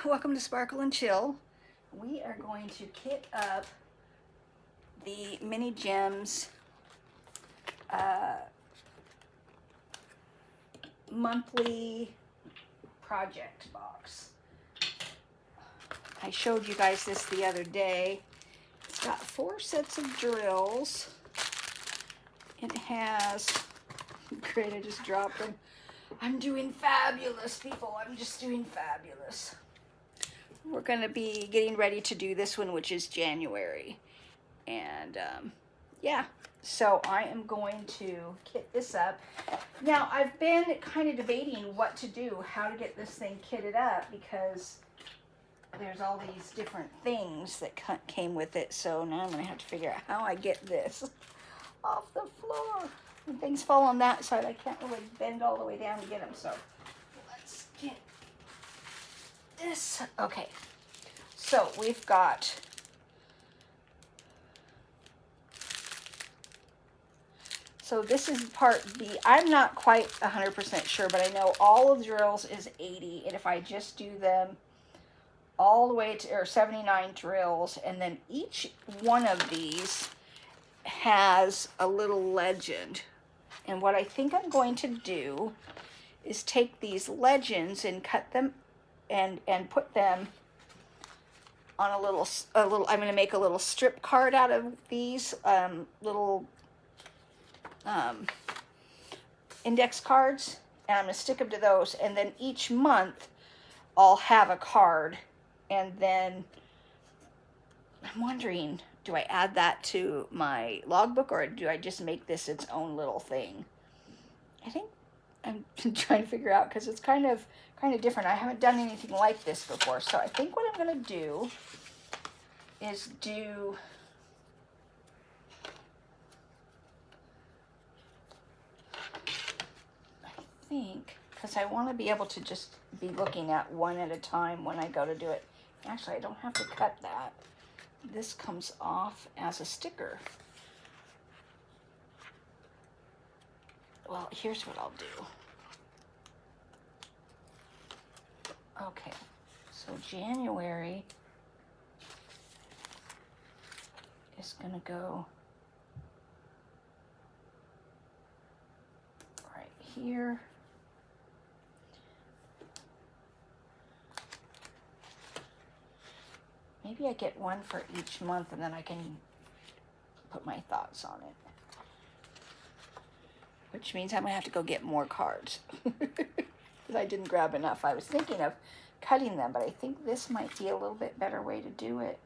welcome to Sparkle and Chill. We are going to kit up the Mini Gems monthly project box. I showed you guys this the other day. It's got 4 sets of drills. It has, great, I just dropped them. I'm doing fabulous, people. I'm just doing fabulous. We're going to be getting ready to do this one, which is January. And yeah, so I am going to kit this up. Now, I've been kind of debating what to do, how to get this thing kitted up, because there's all these different things that came with it. So now I'm going to have to figure out how I get this off the floor. When things fall on that side, I can't really bend all the way down to get them. So let's get this. Okay, so we've got this is part B. I'm not quite 100% sure, but I know all of the drills is 80, and if I just do them all the way to, or 79 drills, and then each one of these has a little legend. And what I think I'm going to do is take these legends and cut them and put them on a little, I'm going to make a little strip card out of these little index cards, and I'm going to stick them to those, and then each month I'll have a card. And then I'm wondering, do I add that to my logbook, or do I just make this its own little thing? I think I'm trying to figure out, because it's kind of different. I haven't done anything like this before. So I think what I'm going to do is because I want to be able to just be looking at one at a time when I go to do it. Actually, I don't have to cut that. This comes off as a sticker. Well, here's what I'll do. Okay, so January is going to go right here. Maybe I get one for each month, and then I can put my thoughts on it. Which means I'm going to have to go get more cards. Because I didn't grab enough. I was thinking of cutting them, but I think this might be a little bit better way to do it.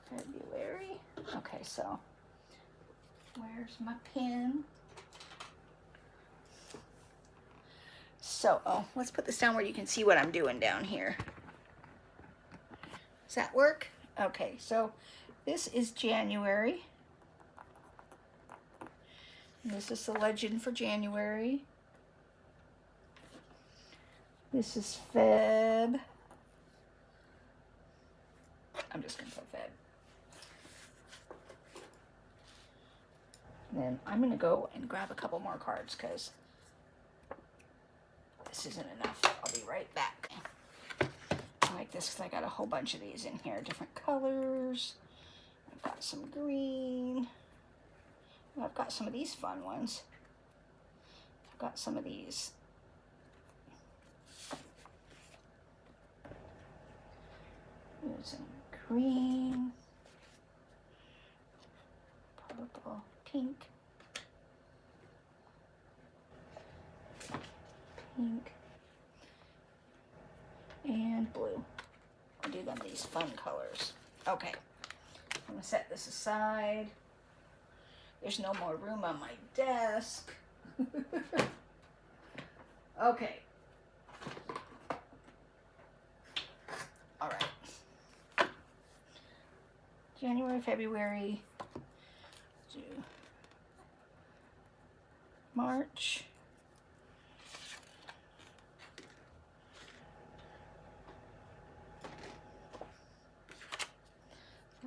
February. Okay, so where's my pen? So, let's put this down where you can see what I'm doing down here. Does that work? Okay, so this is January. And this is the legend for January. This is Feb. I'm just going to put Feb. And then I'm going to go and grab a couple more cards, because this isn't enough. I'll be right back. I like this because I got a whole bunch of these in here, different colors. I've got some green. I've got some of these fun ones. I've got some of these. There's some green, purple, pink, and blue. I'll do them these fun colors. Okay, I'm gonna set this aside. There's no more room on my desk. Okay. All right. January, February, March.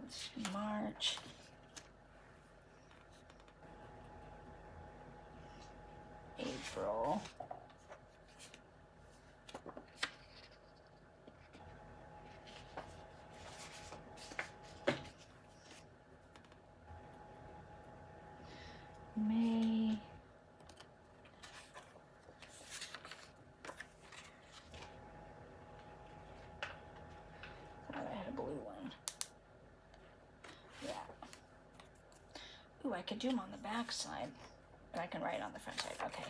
Let's do March. April. I could do them on the back side, but I can write on the front side. Okay.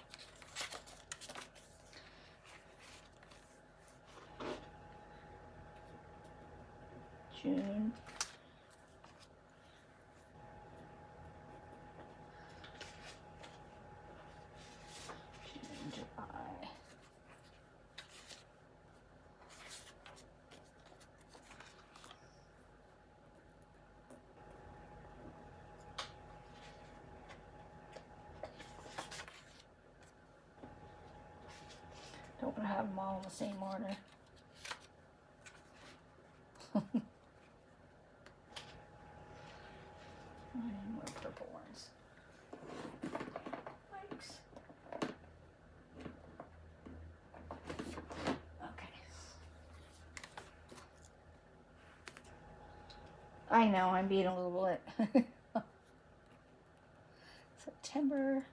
June. June, July. Don't want to have them all in the same order. I need more purple ones. Thanks. Okay. I know, I'm being a little bit. September.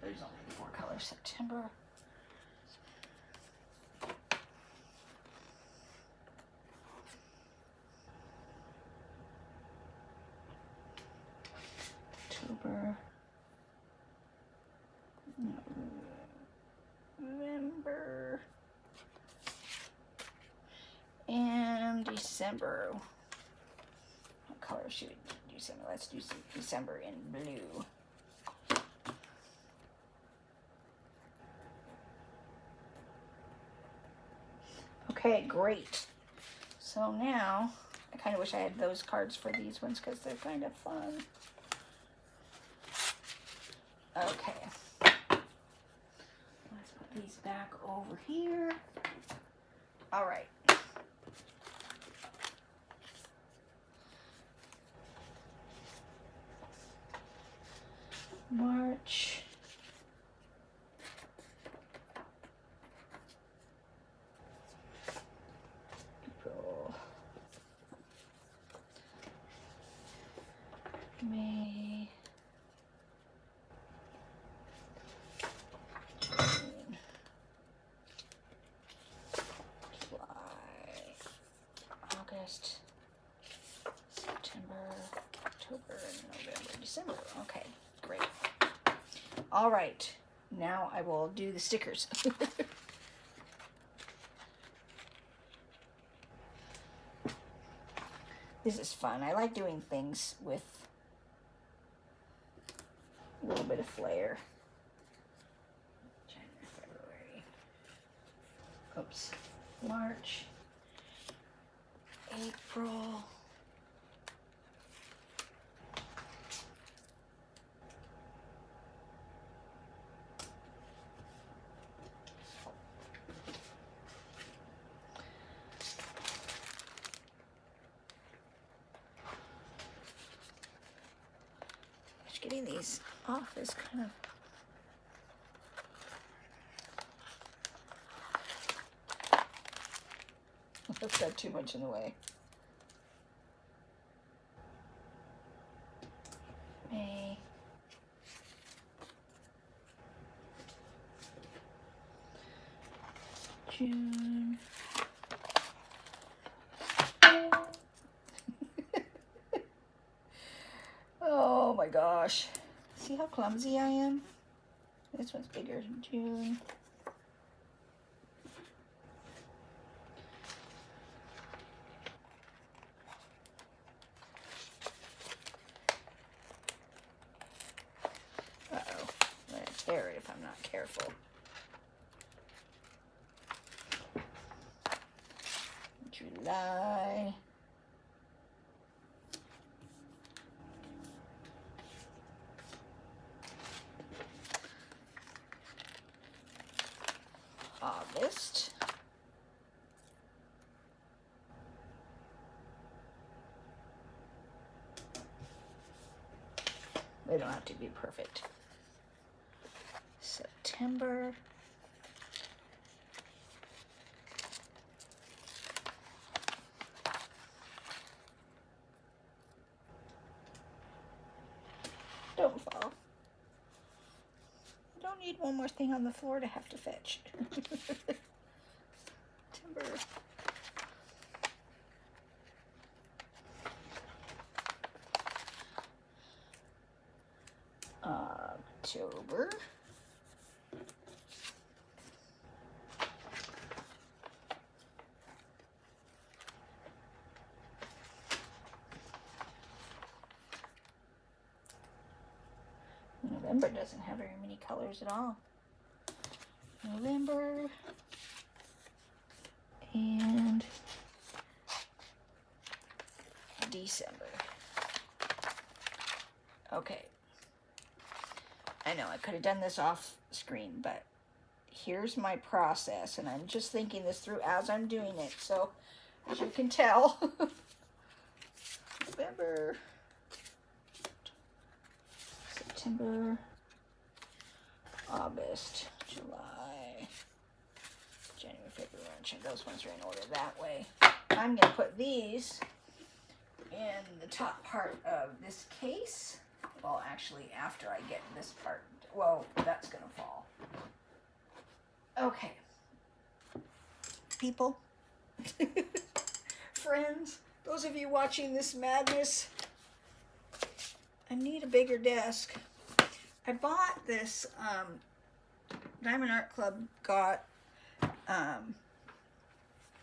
There's only 4 colors. September. October. November. And December. What color should we do? December. Let's do some December in blue. Okay, great. So now, I kind of wish I had those cards for these ones because they're kind of fun. Okay. Let's put these back over here. All right. March. April. May. June. July. August. September. October. November. December. Okay, great. All right. Now I will do the stickers. This is fun. I like doing things with a little bit of flair. January, February. Oops. March. April. Getting these off is kind of... I've got too much in the way. May. June. Oh my gosh. See how clumsy I am? This one's bigger. June. Uh-oh. I'm going to tear it if I'm not careful. July. August. They don't have to be perfect. September. Don't fall. I don't need one more thing on the floor to have to fetch. September. October. November doesn't have very many colors at all. November and December. Okay. I know I could have done this off screen, but here's my process, and I'm just thinking this through as I'm doing it. So, as you can tell, November, September, August, July, January, February, March. Those ones are in order that way. I'm going to put these in the top part of this case. Well, actually, after I get this part, well, that's going to fall. Okay. People, friends, those of you watching this madness, I need a bigger desk. I bought this, Diamond Art Club got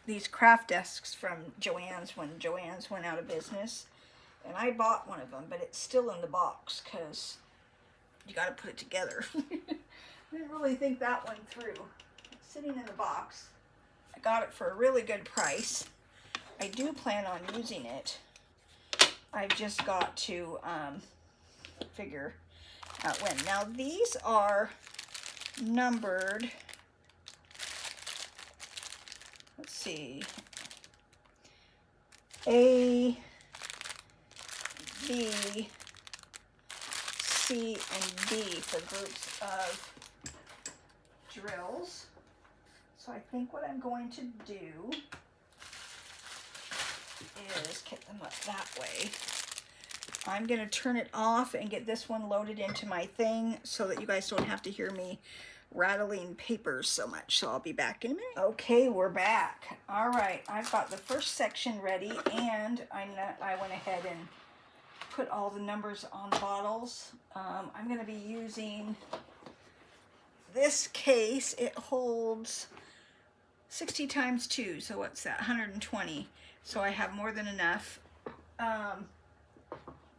these craft desks from Joann's when Joann's went out of business. And I bought one of them, but it's still in the box because you got to put it together. I didn't really think that one through. It's sitting in the box. I got it for a really good price. I do plan on using it. I've just got to figure out when. Now these are numbered. Let's see. A, B, C, and D for groups of drills. So I think what I'm going to do is get them up that way. I'm going to turn it off and get this one loaded into my thing so that you guys don't have to hear me rattling papers so much. So I'll be back in a minute. Okay, we're back. All right, I've got the first section ready, and I went ahead and put all the numbers on bottles. I'm going to be using this case. It holds 60 times 2, so what's that? 120. So I have more than enough.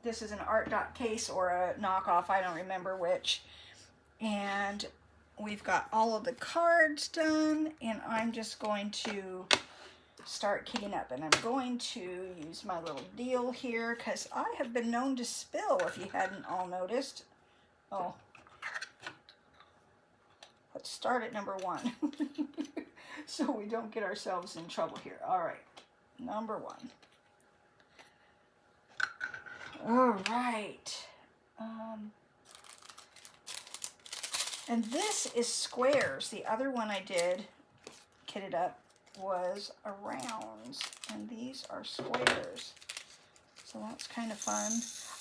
This is an Art Dot case or a knockoff, I don't remember which. And we've got all of the cards done, and I'm just going to start kitting up. And I'm going to use my little deal here because I have been known to spill, if you hadn't all noticed. Oh, let's start at number 1 so we don't get ourselves in trouble here. All right, number 1. All right. And this is squares. The other one I did, kitted up, was a rounds, and these are squares. So that's kind of fun.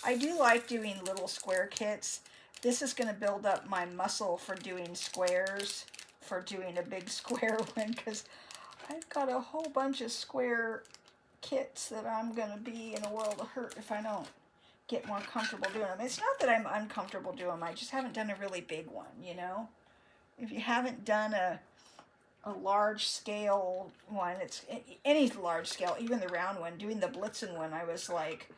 I do like doing little square kits. This is going to build up my muscle for doing squares, for doing a big square one, because I've got a whole bunch of square kits that I'm going to be in a world of hurt if I don't get more comfortable doing them. It's not that I'm uncomfortable doing them, I just haven't done a really big one, you know? If you haven't done a large scale one, it's any large scale, even the round one, doing the Blitzen one, I was like,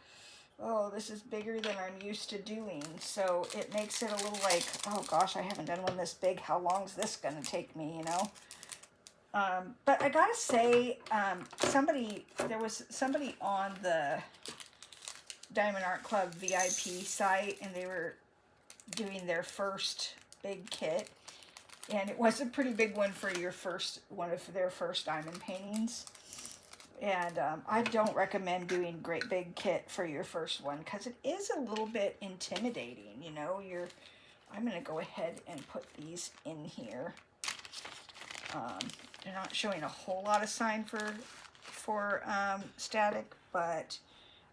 oh, this is bigger than I'm used to doing. So it makes it a little like, oh gosh, I haven't done one this big. How long is this going to take me, you know? But I gotta say, there was somebody on the Diamond Art Club VIP site, and they were doing their first big kit, and it was a pretty big one for one of their first diamond paintings. And I don't recommend doing great big kit for your first one because it is a little bit intimidating, you know. I'm going to go ahead and put these in here. They're not showing a whole lot of sign for static, but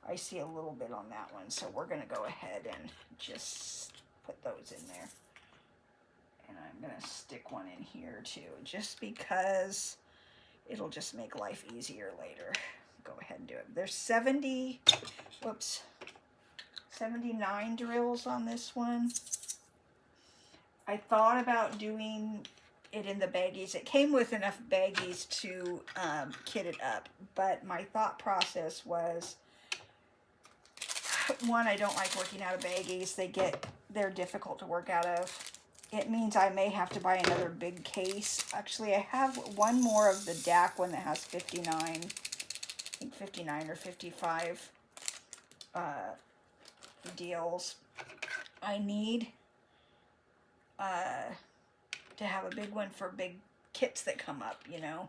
I see a little bit on that one. So we're going to go ahead and just put those in there. And I'm going to stick one in here too, just because it'll just make life easier later. Go ahead and do it. There's 79 drills on this one. I thought about doing it in the baggies. It came with enough baggies to kit it up, but my thought process was, one, I don't like working out of baggies. They're difficult to work out of. It means I may have to buy another big case. Actually, I have one more of the DAC one that has 59, I think 59 or 55 deals. I need to have a big one for big kits that come up, you know,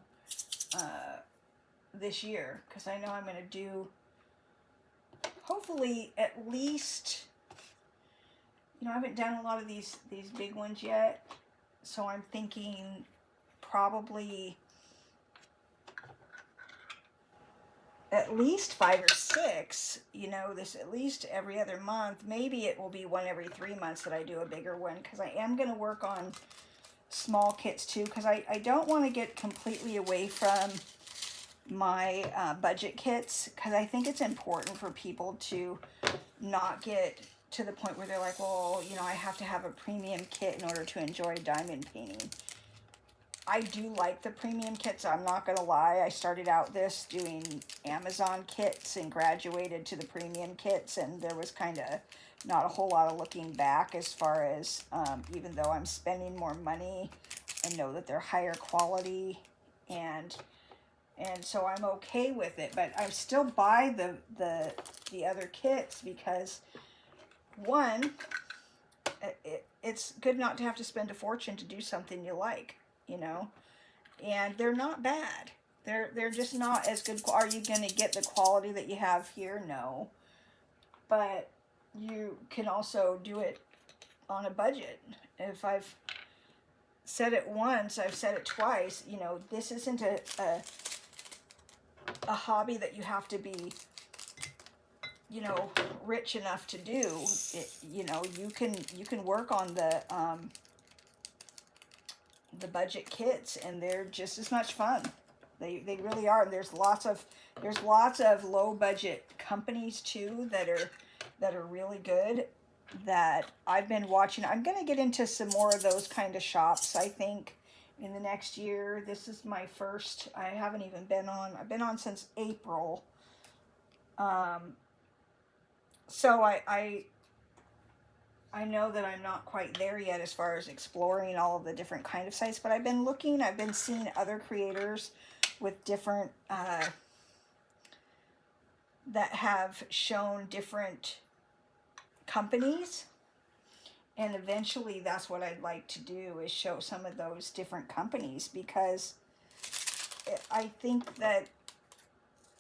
this year, because I know I'm going to do, hopefully, at least, you know, I haven't done a lot of these big ones yet, so I'm thinking probably at least 5 or 6, you know, this at least every other month. Maybe it will be 1 every 3 months that I do a bigger one, because I am going to work on small kits too, because I don't want to get completely away from my budget kits, because I think it's important for people to not get to the point where they're like, well, you know, I have to have a premium kit in order to enjoy diamond painting. I do like the premium kits, I'm not going to lie. I started out this doing Amazon kits and graduated to the premium kits, and there was kind of not a whole lot of looking back as far as, even though I'm spending more money, I know that they're higher quality, and so I'm okay with it. But I still buy the other kits because, one, it's good not to have to spend a fortune to do something you like, you know, and they're not bad. They're just not as good. Are you going to get the quality that you have here? No. But you can also do it on a budget. If I've said it once, I've said it twice, you know, this isn't a hobby that you have to be, you know, rich enough to do. You know, you can work on the budget kits, and they're just as much fun. They really are. There's lots of low budget companies too that are really good that I've been watching. I'm going to get into some more of those kind of shops, I think, in the next year. This is my first. I haven't even been on. I've been on since April. So I know that I'm not quite there yet as far as exploring all of the different kind of sites, but I've been looking, I've been seeing other creators with different, that have shown different companies, and eventually that's what I'd like to do, is show some of those different companies, because I think that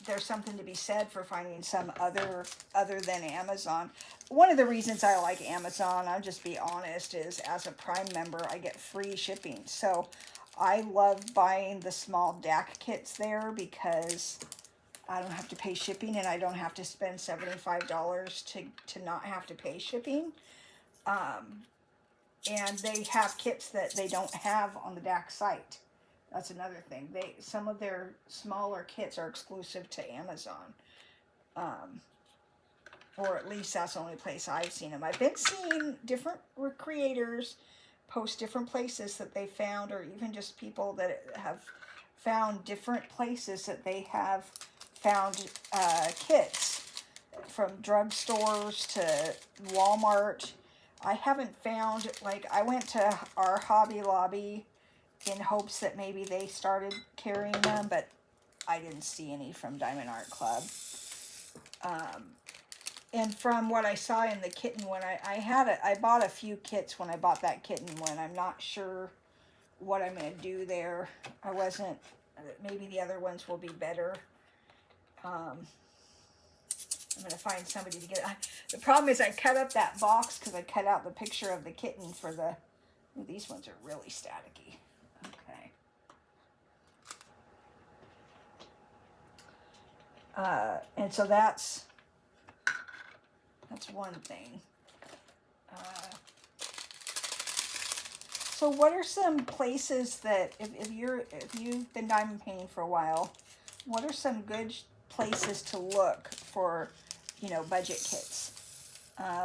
there's something to be said for finding some other than Amazon. One of the reasons I like Amazon, I'll just be honest, is as a Prime member, I get free shipping. So I love buying the small DAC kits there because I don't have to pay shipping, and I don't have to spend $75 to not have to pay shipping. And they have kits that they don't have on the DAC site. That's another thing. Some of their smaller kits are exclusive to Amazon. Or at least that's the only place I've seen them. I've been seeing different creators post different places that they found, or even just people that have found different places that they have found kits, from drugstores to Walmart. I haven't found, like, I went to our Hobby Lobby in hopes that maybe they started carrying them, but I didn't see any from Diamond Art Club. And from what I saw in the kitten one, I bought a few kits when I bought that kitten one. I'm not sure what I'm going to do there. I wasn't, maybe the other ones will be better. I'm going to find somebody to get it. The problem is I cut up that box because I cut out the picture of the kitten for the... Ooh, these ones are really staticky. Okay. And so that's one thing. So what are some places that, if you've been diamond painting for a while, what are some good places to look for, you know, budget kits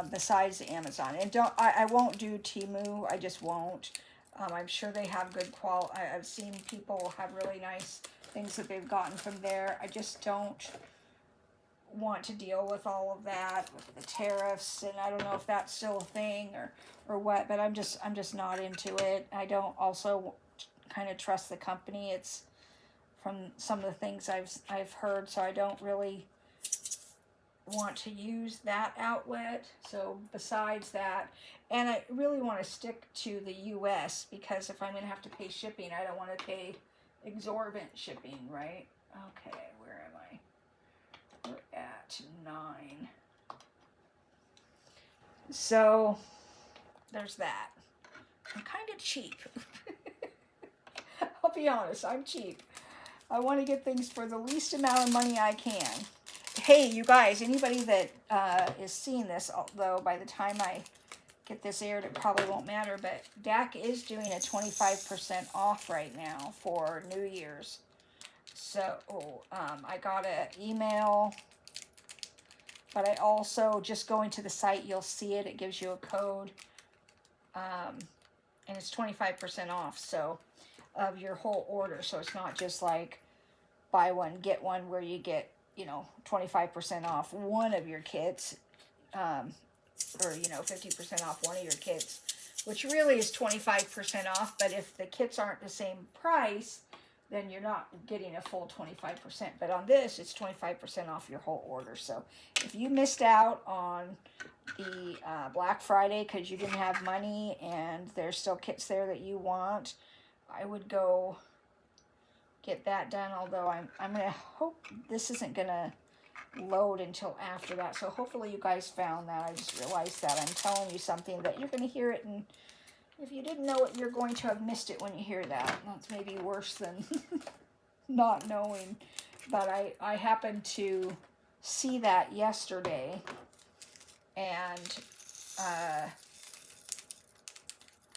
besides Amazon? And I won't do Temu. I just won't. I'm sure they have good quality. I've seen people have really nice things that they've gotten from there. I just don't want to deal with all of that, with the tariffs, and I don't know if that's still a thing or what, but I'm just not into it. I don't also kind of trust the company. It's from some of the things I've heard, so I don't really want to use that outlet. So besides that, and I really want to stick to the US, because if I'm going to have to pay shipping, I don't want to pay exorbitant shipping, right? Okay, where am I? We're at 9. So there's that. I'm kind of cheap. I'll be honest, I'm cheap. I want to get things for the least amount of money I can. Hey, you guys, anybody that is seeing this, although by the time I get this aired, it probably won't matter, but DAC is doing a 25% off right now for New Year's. So, I got an email, but I also, just going to the site, you'll see it. It gives you a code, and it's 25% off, so, of your whole order. So it's not just like buy one, get one, where you get, you know, 25% off one of your kits, or, you know, 50% off one of your kits, which really is 25% off. But if the kits aren't the same price, then you're not getting a full 25%. But on this, it's 25% off your whole order. So if you missed out on the Black Friday because you didn't have money and there's still kits there that you want, I would go get that done. Although I'm going to hope this isn't going to load until after that. So hopefully you guys found that. I just realized that I'm telling you something that you're going to hear it, and if you didn't know it, you're going to have missed it when you hear that. That's maybe worse than not knowing. But I happened to see that yesterday, and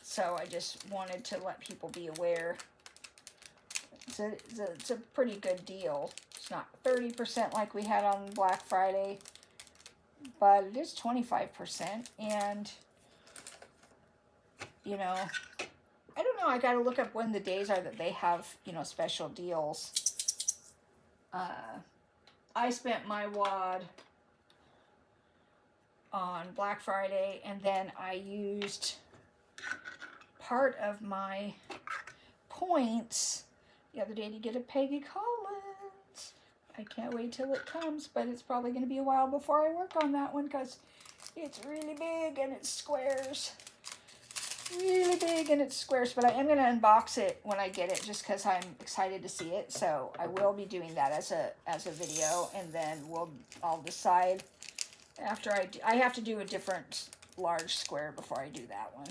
so I just wanted to let people be aware. It's a pretty good deal. It's not 30% like we had on Black Friday, but it is 25%. And, you know, I don't know. I got to look up when the days are that they have, you know, special deals. I spent my wad on Black Friday, and then I used part of my points the other day to get a Peggy Collins. I can't wait till it comes, but it's probably going to be a while before I work on that one because it's really big and it's squares. Really big and it's squares, but I am going to unbox it when I get it just because I'm excited to see it. So I will be doing that as a video, and then I'll decide after I have to do a different large square before I do that one.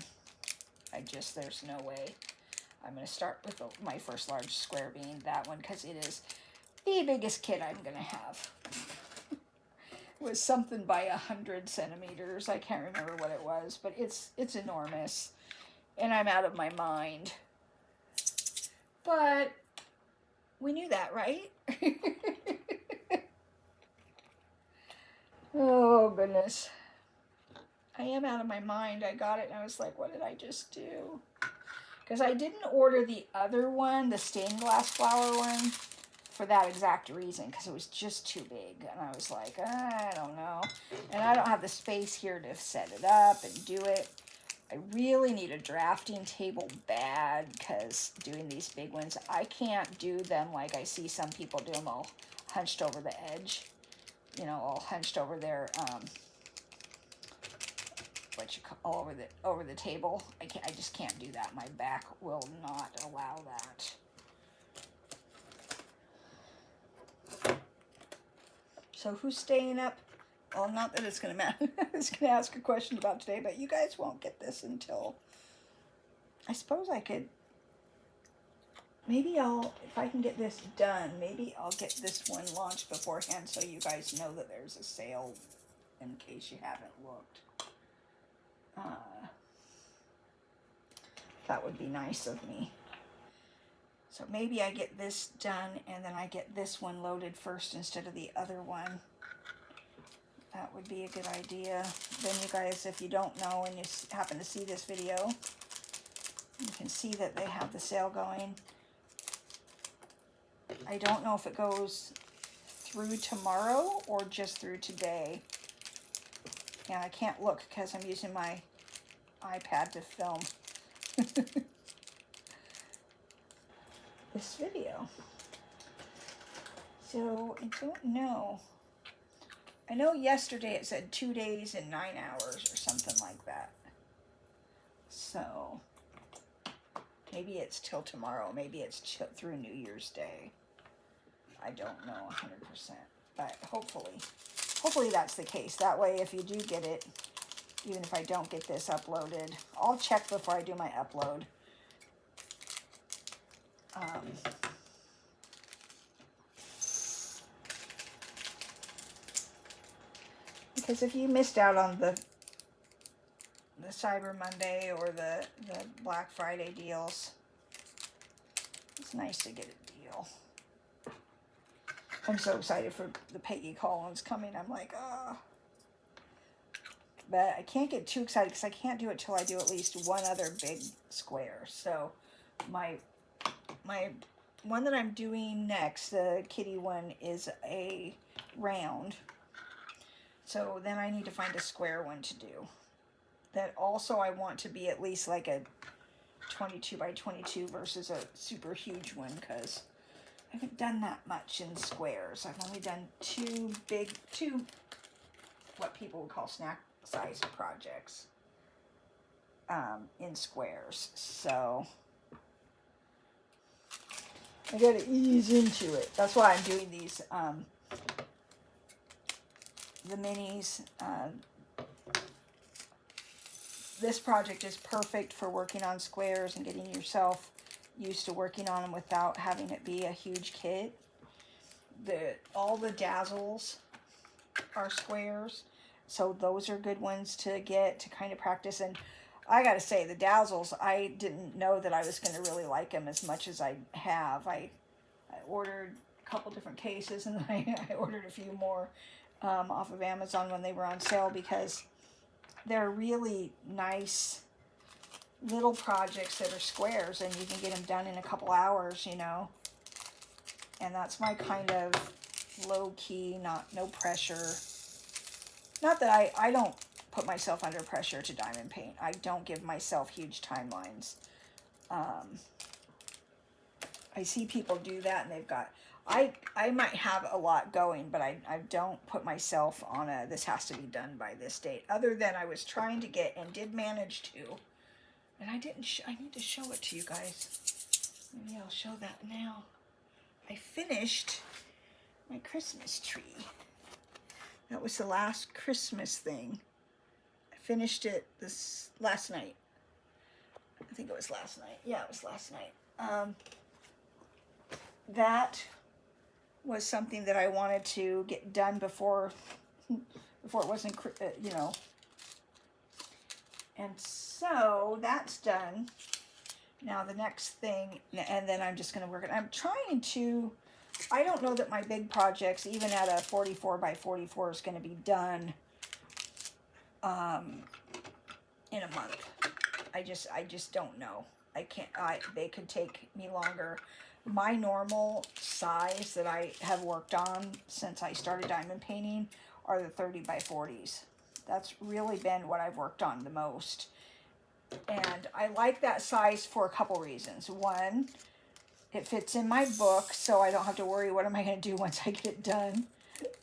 There's no way. I'm going to start with my first large square being that one because it is the biggest kit I'm going to have. It was something by 100 centimeters. I can't remember what it was, but it's enormous. And I'm out of my mind. But we knew that, right? Oh, goodness. I am out of my mind. I got it and I was like, what did I just do? Because I didn't order the other one, the stained glass flower one, for that exact reason, because it was just too big. And I was like, I don't know. And I don't have the space here to set it up and do it. I really need a drafting table bad, because doing these big ones, I can't do them like I see some people do them all hunched over the edge. You know, all hunched over their, all over the table. I just can't do that. My back will not allow that. So who's staying up well, not that it's going to matter. I was going to ask a question about today, but you guys won't get this until, I suppose I could, maybe if I can get this done, maybe I'll get this one launched beforehand so you guys know that there's a sale in case you haven't looked. That would be nice of me. So maybe I get this done and then I get this one loaded first instead of the other one. That would be a good idea. Then you guys, if you don't know and you happen to see this video, you can see that they have the sale going. I don't know if it goes through tomorrow or just through today. And I can't look because I'm using my iPad to film this video. So I don't know. I know yesterday it said 2 days and 9 hours or something like that. So maybe it's till tomorrow. Maybe it's through New Year's Day. I don't know 100%, but hopefully that's the case. That way, if you do get it, even if I don't get this uploaded, I'll check before I do my upload. Because if you missed out on the Cyber Monday or the Black Friday deals, it's nice to get a deal. I'm so excited for the Peggy Collins coming. I'm like, ah. But I can't get too excited because I can't do it till I do at least one other big square. So my one that I'm doing next, the kitty one, is a round. So then I need to find a square one to do. That also I want to be at least like a 22 by 22 versus a super huge one, because I haven't done that much in squares. I've only done two what people would call snack size projects in squares. So I gotta ease into it. That's why I'm doing these the minis. This project is perfect for working on squares and getting yourself used to working on them without having it be a huge kit. All the Dazzles are squares, so those are good ones to get to kind of practice. And I gotta say, the Dazzles, I didn't know that I was going to really like them as much as I have. I ordered a couple different cases, and then I ordered a few more off of Amazon when they were on sale, because they're really nice little projects that are squares, and you can get them done in a couple hours, you know. And that's my kind of low-key, no pressure. Not that I don't put myself under pressure to diamond paint. I don't give myself huge timelines. I see people do that, and they've got, I might have a lot going, but I don't put myself on this has to be done by this date. Other than I was trying to get, and did manage to, and I didn't, I need to show it to you guys. Maybe I'll show that now. I finished my Christmas tree. That was the last Christmas thing. I finished it last night. I think it was last night. Yeah, it was last night. That was something that I wanted to get done before it wasn't, you know. And so that's done. Now the next thing, and then I'm just going to work it. I'm trying to, I don't know that my big projects, even at a 44 by 44, is going to be done in a month. I just don't know. I can't, they could take me longer. My normal size that I have worked on since I started diamond painting are the 30 by 40s. That's really been what I've worked on the most. And I like that size for a couple reasons. One, it fits in my book, so I don't have to worry, what am I going to do once I get it done?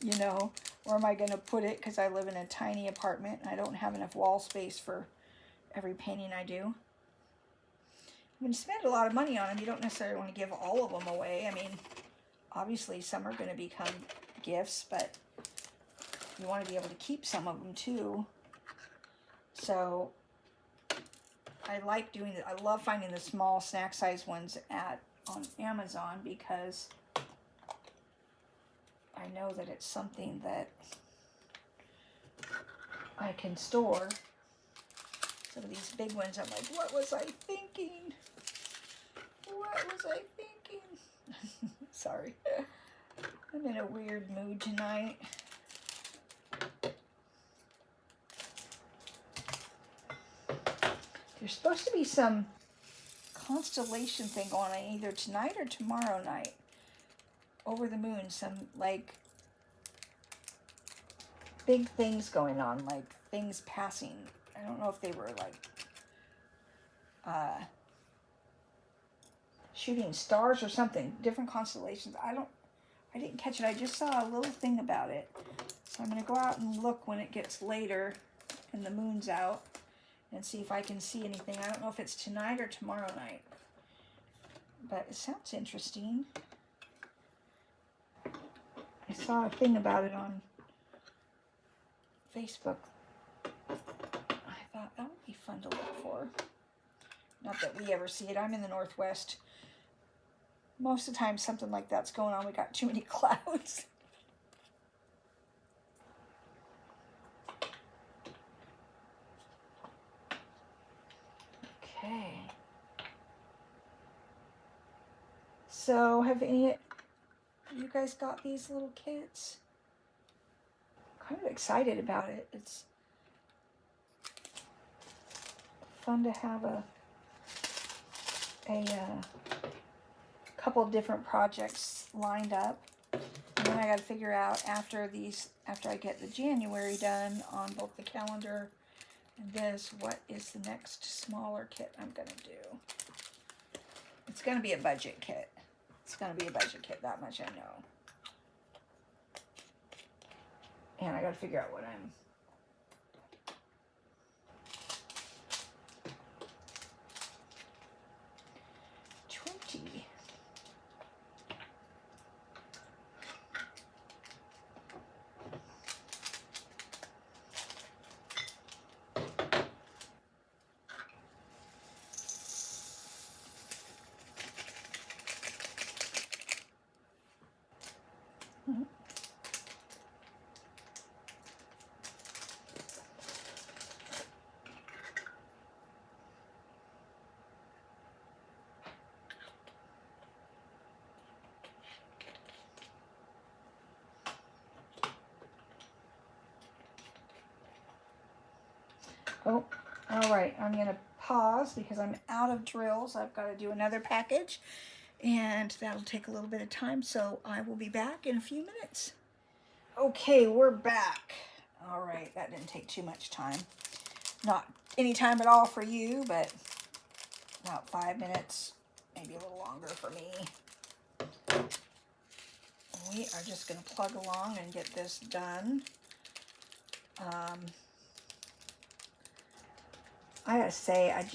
You know, where am I going to put it? Because I live in a tiny apartment, and I don't have enough wall space for every painting I do. When you spend a lot of money on them, you don't necessarily want to give all of them away. I mean, obviously some are going to become gifts, but you want to be able to keep some of them too. So I like doing it. I love finding the small snack size ones on Amazon because I know that it's something that I can store. Some of these big ones, I'm like, what was I thinking? What was I thinking? Sorry. I'm in a weird mood tonight. There's supposed to be some constellation thing going on either tonight or tomorrow night. Over the moon, some like big things going on, like things passing. I don't know if they were like shooting stars or something, different constellations. I didn't catch it. I just saw a little thing about it. So I'm going to go out and look when it gets later and the moon's out and see if I can see anything. I don't know if it's tonight or tomorrow night, but it sounds interesting. I saw a thing about it on Facebook. I thought that would be fun to look for. Not that we ever see it. I'm in the Northwest. Most of the time something like that's going on. We got too many clouds. Okay. So have any you guys got these little kits? I'm kind of excited about it. It's fun to have a couple of different projects lined up. And then I got to figure out after I get the January done on both the calendar and this, what is the next smaller kit I'm going to do. It's going to be a budget kit. It's going to be a budget kit, that much I know. And I got to figure out what I'm... Oh, all right. I'm going to pause because I'm out of drills. I've got to do another package, and that'll take a little bit of time, so I will be back in a few minutes. Okay, we're back. All right, that didn't take too much time. Not any time at all for you, but about 5 minutes, maybe a little longer for me. We are just going to plug along and get this done. I gotta say, I'm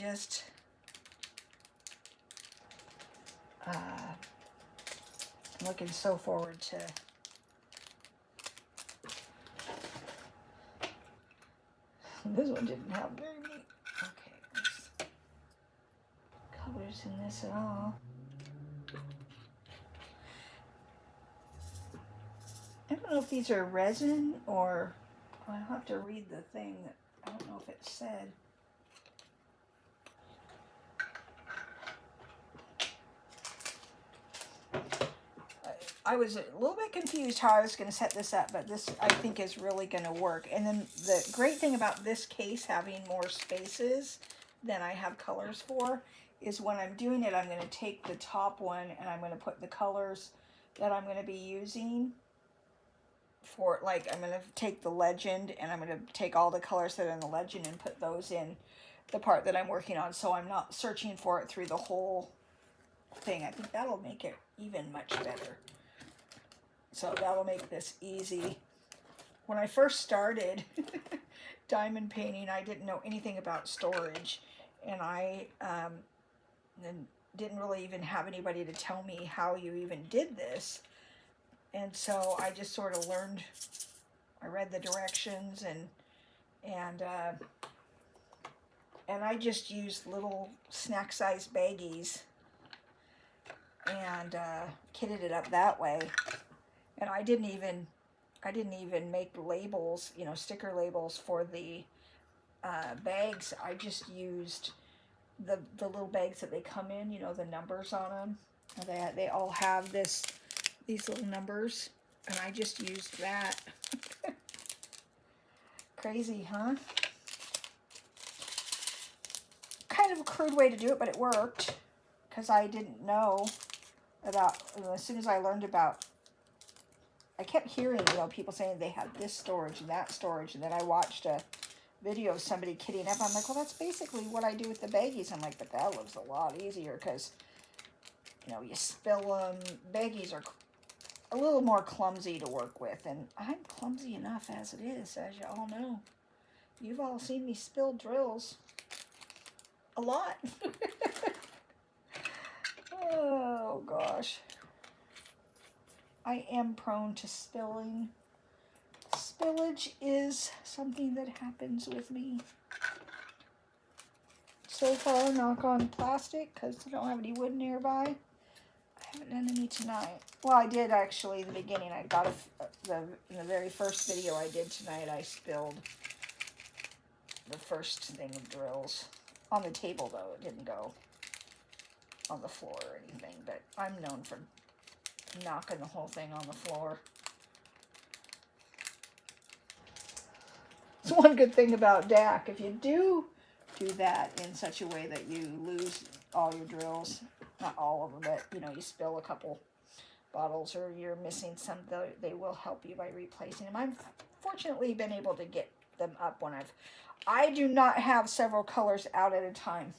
looking so forward to this one. Didn't have very many colors in this at all. I don't know if these are resin or I'll have to read the thing. I don't know if it said. I was a little bit confused how I was going to set this up, but this I think is really going to work. And then the great thing about this case having more spaces than I have colors for is when I'm doing it, I'm going to take the top one and I'm going to put the colors that I'm going to be using for, like, I'm going to take the legend and I'm going to take all the colors that are in the legend and put those in the part that I'm working on, so I'm not searching for it through the whole thing. I think that'll make it even much better. So that'll make this easy. When I first started diamond painting, I didn't know anything about storage, and I didn't really even have anybody to tell me how you even did this. And so I just sort of learned I read the directions, and I just used little snack-sized baggies and kitted it up that way. And I didn't even make labels, you know, sticker labels for the bags. I just used the little bags that they come in, you know, the numbers on them. They all have these little numbers, and I just used that. Crazy, huh? Kind of a crude way to do it, but it worked, because I didn't know about, as soon as I learned about, I kept hearing, you know, people saying they had this storage and that storage, and then I watched a video of somebody kitting up. I'm like, well, that's basically what I do with the baggies. I'm like, but that looks a lot easier, because, you know, you spill them. Baggies are a little more clumsy to work with, and I'm clumsy enough as it is, as you all know. You've all seen me spill drills a lot. Oh gosh, I am prone to spilling. Spillage is something that happens with me. So far, knock on plastic, because I don't have any wood nearby. I haven't done any tonight. Well, I did actually in the beginning. I got in the very first video I did tonight, I spilled the first thing of drills. On the table, though. It didn't go on the floor or anything, but I'm known for knocking the whole thing on the floor. It's one good thing about DAC. If you do that in such a way that you lose all your drills, not all of them, but, you know, you spill a couple bottles or you're missing some, they will help you by replacing them. I've fortunately been able to get them up when I do not have several colors out at a time.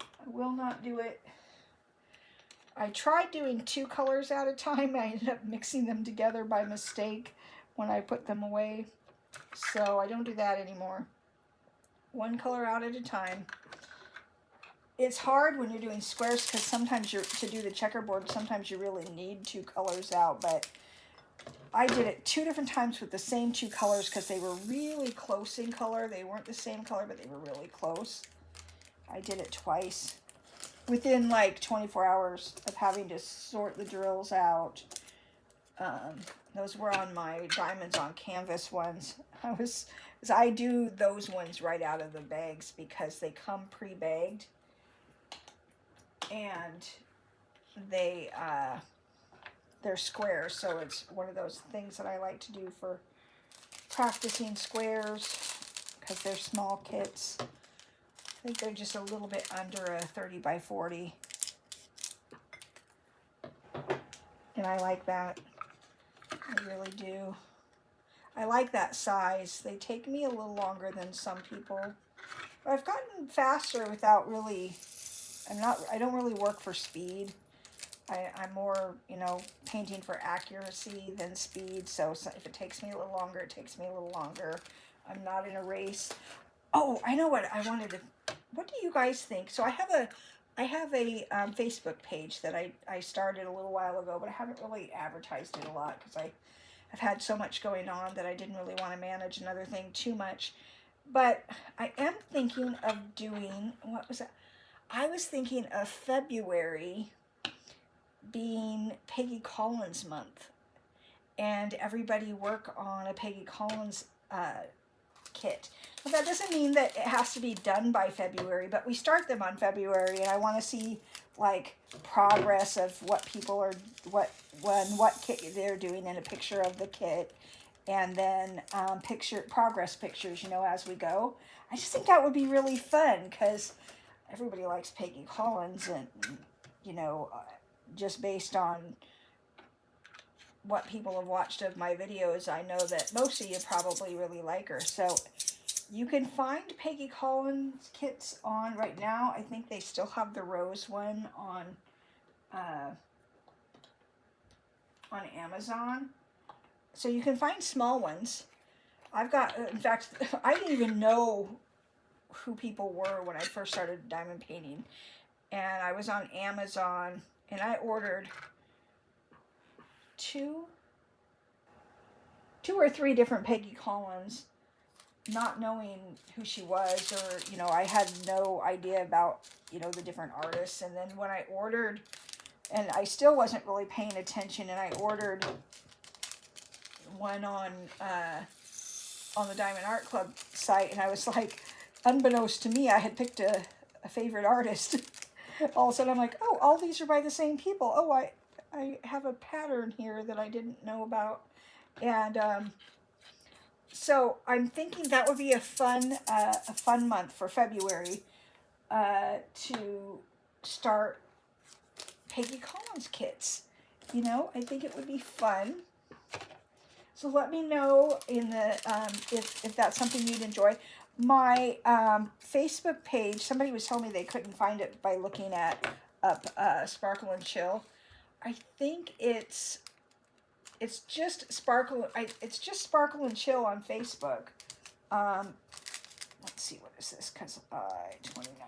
I will not do it. I tried doing 2 colors at a time. I ended up mixing them together by mistake when I put them away. So I don't do that anymore. 1 color out at a time. It's hard when you're doing squares, because sometimes to do the checkerboard, sometimes you really need 2 colors out, but I did it 2 different times with the same 2 colors because they were really close in color. They weren't the same color, but they were really close. I did it twice within like 24 hours of having to sort the drills out. Those were on my Diamonds on Canvas ones. I do those ones right out of the bags because they come pre-bagged, and they're squares, so it's one of those things that I like to do for practicing squares because they're small kits. I think they're just a little bit under a 30 by 40, and I like that. I really do. I like that size. They take me a little longer than some people. But I've gotten faster without really, I don't really work for speed. I'm more, you know, painting for accuracy than speed. So if it takes me a little longer, it takes me a little longer. I'm not in a race. Oh, I know what I wanted to, what do you guys think? So I have a Facebook page that I started a little while ago, but I haven't really advertised it a lot because I've had so much going on that I didn't really want to manage another thing too much. But I am thinking of doing, what was that? I was thinking of February being Peggy Collins month, and everybody work on a Peggy Collins kit. Well, that doesn't mean that it has to be done by February, but we start them on February, and I want to see like progress of what people are, what kit they're doing in a picture of the kit, and then progress pictures, you know, as we go. I just think that would be really fun because everybody likes Peggy Collins, and you know, just based on what people have watched of my videos, I know that most of you probably really like her. So you can find Peggy Collins kits on, right now, I think they still have the rose one on Amazon. So you can find small ones. I've got, in fact, I didn't even know who people were when I first started diamond painting. And I was on Amazon, and I ordered 2 2 or 3 different Peggy Collins, not knowing who she was, or, you know, I had no idea about, you know, the different artists. And then when I ordered, and I still wasn't really paying attention, and I ordered one on the Diamond Art Club site, and I was like, unbeknownst to me, I had picked a favorite artist. All of a sudden I'm like, oh, all these are by the same people. Oh, I have a pattern here that I didn't know about. And so I'm thinking that would be a fun month for February to start Peggy Collins kits. You know, I think it would be fun. So let me know in the if that's something you'd enjoy. My Facebook page, somebody was telling me they couldn't find it by looking up Sparkle and Chill. I think it's just Sparkle. It's just Sparkle and Chill on Facebook. Let's see, what is this? Cause 29.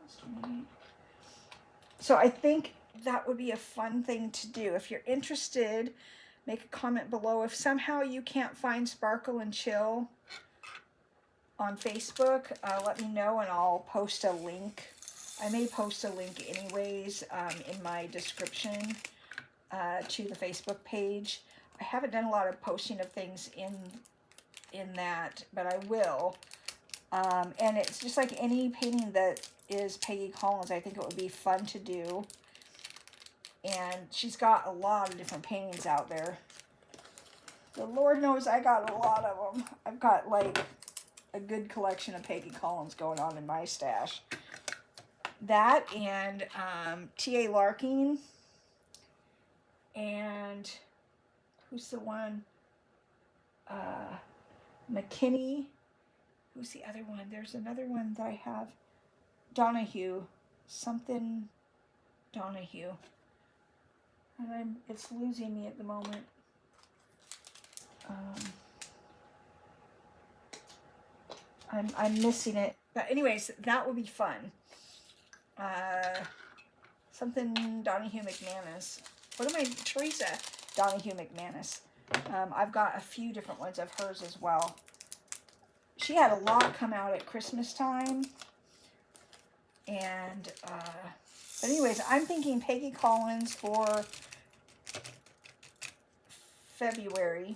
That's 28. So I think that would be a fun thing to do. If you're interested, make a comment below. If somehow you can't find Sparkle and Chill on Facebook, let me know and I'll post a link. I may post a link anyways in my description to the Facebook page. I haven't done a lot of posting of things in that, but I will. And it's just like any painting that is Peggy Collins, I think it would be fun to do. And she's got a lot of different paintings out there. The Lord knows I got a lot of them. I've got like a good collection of Peggy Collins going on in my stash. That and T.A. Larkin. And who's the one? McKinney. Who's the other one? There's another one that I have. Donahue. Something Donahue. And it's losing me at the moment. I'm missing it. But anyways, that would be fun. Something Donahue McManus. What am I? Teresa Donahue McManus. I've got a few different ones of hers as well. She had a lot come out at Christmas time. And, but anyways, I'm thinking Peggy Collins for February.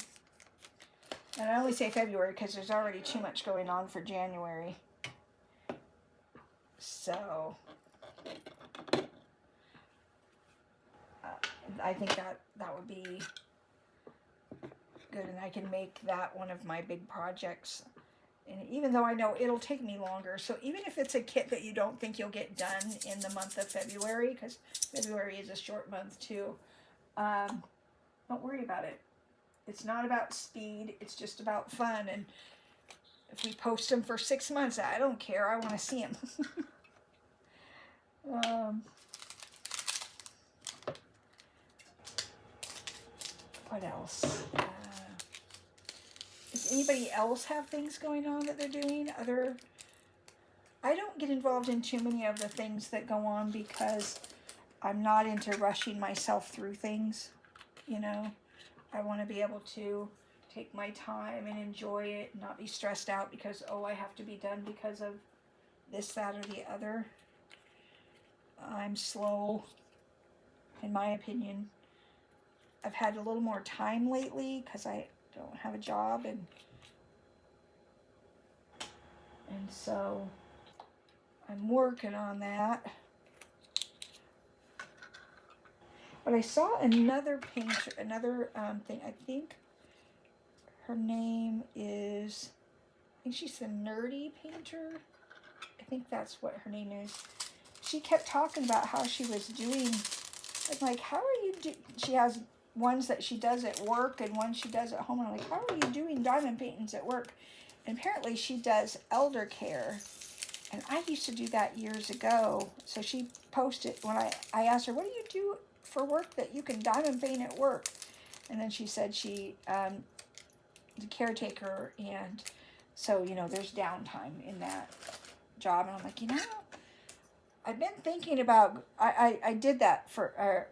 And I only say February because there's already too much going on for January. So, I think that would be good. And I can make that one of my big projects. And even though I know it'll take me longer, so even if it's a kit that you don't think you'll get done in the month of February, because February is a short month too, don't worry about it. It's not about speed, it's just about fun. And if we post them for 6 months, I don't care, I want to see them. What else? Does anybody else have things going on that they're doing? I don't get involved in too many of the things that go on because I'm not into rushing myself through things, you know. I want to be able to take my time and enjoy it, not be stressed out because, oh, I have to be done because of this, that, or the other. I'm slow, in my opinion. I've had a little more time lately because I don't have a job, and so I'm working on that. But I saw another painter, another thing. I think her name is, I think she's the Nerdy Painter. I think that's what her name is. She kept talking about how she was doing. I'm like, how are you doing? She has ones that she does at work and ones she does at home. And I'm like, how are you doing diamond paintings at work? And apparently she does elder care. And I used to do that years ago. So she posted, when I asked her, what do you do for work that you can diamond paint at work? And then she said she, the caretaker, and so, you know, there's downtime in that job. And I'm like, you know, I've been thinking about, I did that for,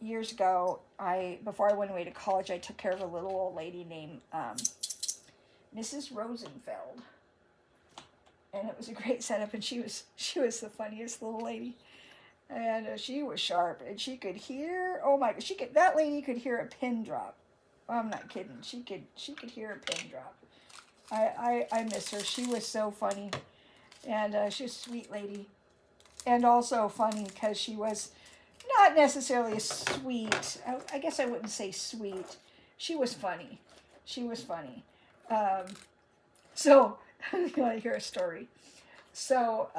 years ago, before I went away to college, I took care of a little old lady named Mrs. Rosenfeld, and it was a great setup. And she was the funniest little lady, and she was sharp, and she could hear. Oh my! That lady could hear a pin drop. I'm not kidding. She could hear a pin drop. I miss her. She was so funny, and she was a sweet lady, and also funny because she was not necessarily sweet. I guess I wouldn't say sweet. She was funny. She was funny. So you want to hear a story? So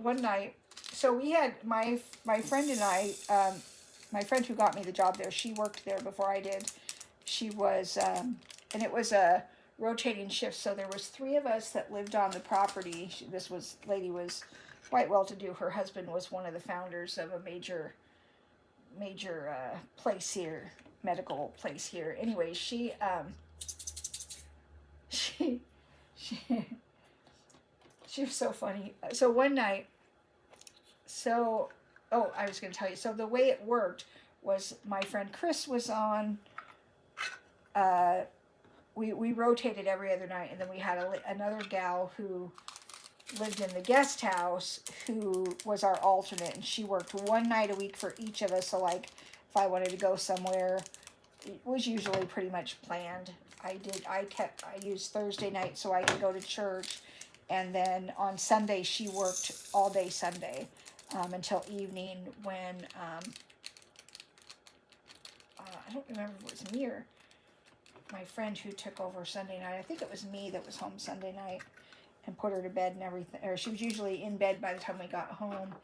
one night, so we had my friend and I. My friend who got me the job there, she worked there before I did. She was, and it was a rotating shift. So there was 3 of us that lived on the property. Lady was quite well to do. Her husband was one of the founders of a major place here, medical place here. Anyway, she was so funny. So one night, I was going to tell you. So the way it worked was my friend Chris was on. We rotated every other night, and then we had another gal who lived in the guest house who was our alternate, and she worked 1 night a week for each of us. So like if I wanted to go somewhere, it was usually pretty much planned. I used Thursday night so I could go to church, and then on Sunday she worked all day Sunday until evening when I don't remember if it was me or my friend who took over Sunday night. I think it was me that was home Sunday night and put her to bed and everything. Or she was usually in bed by the time we got home,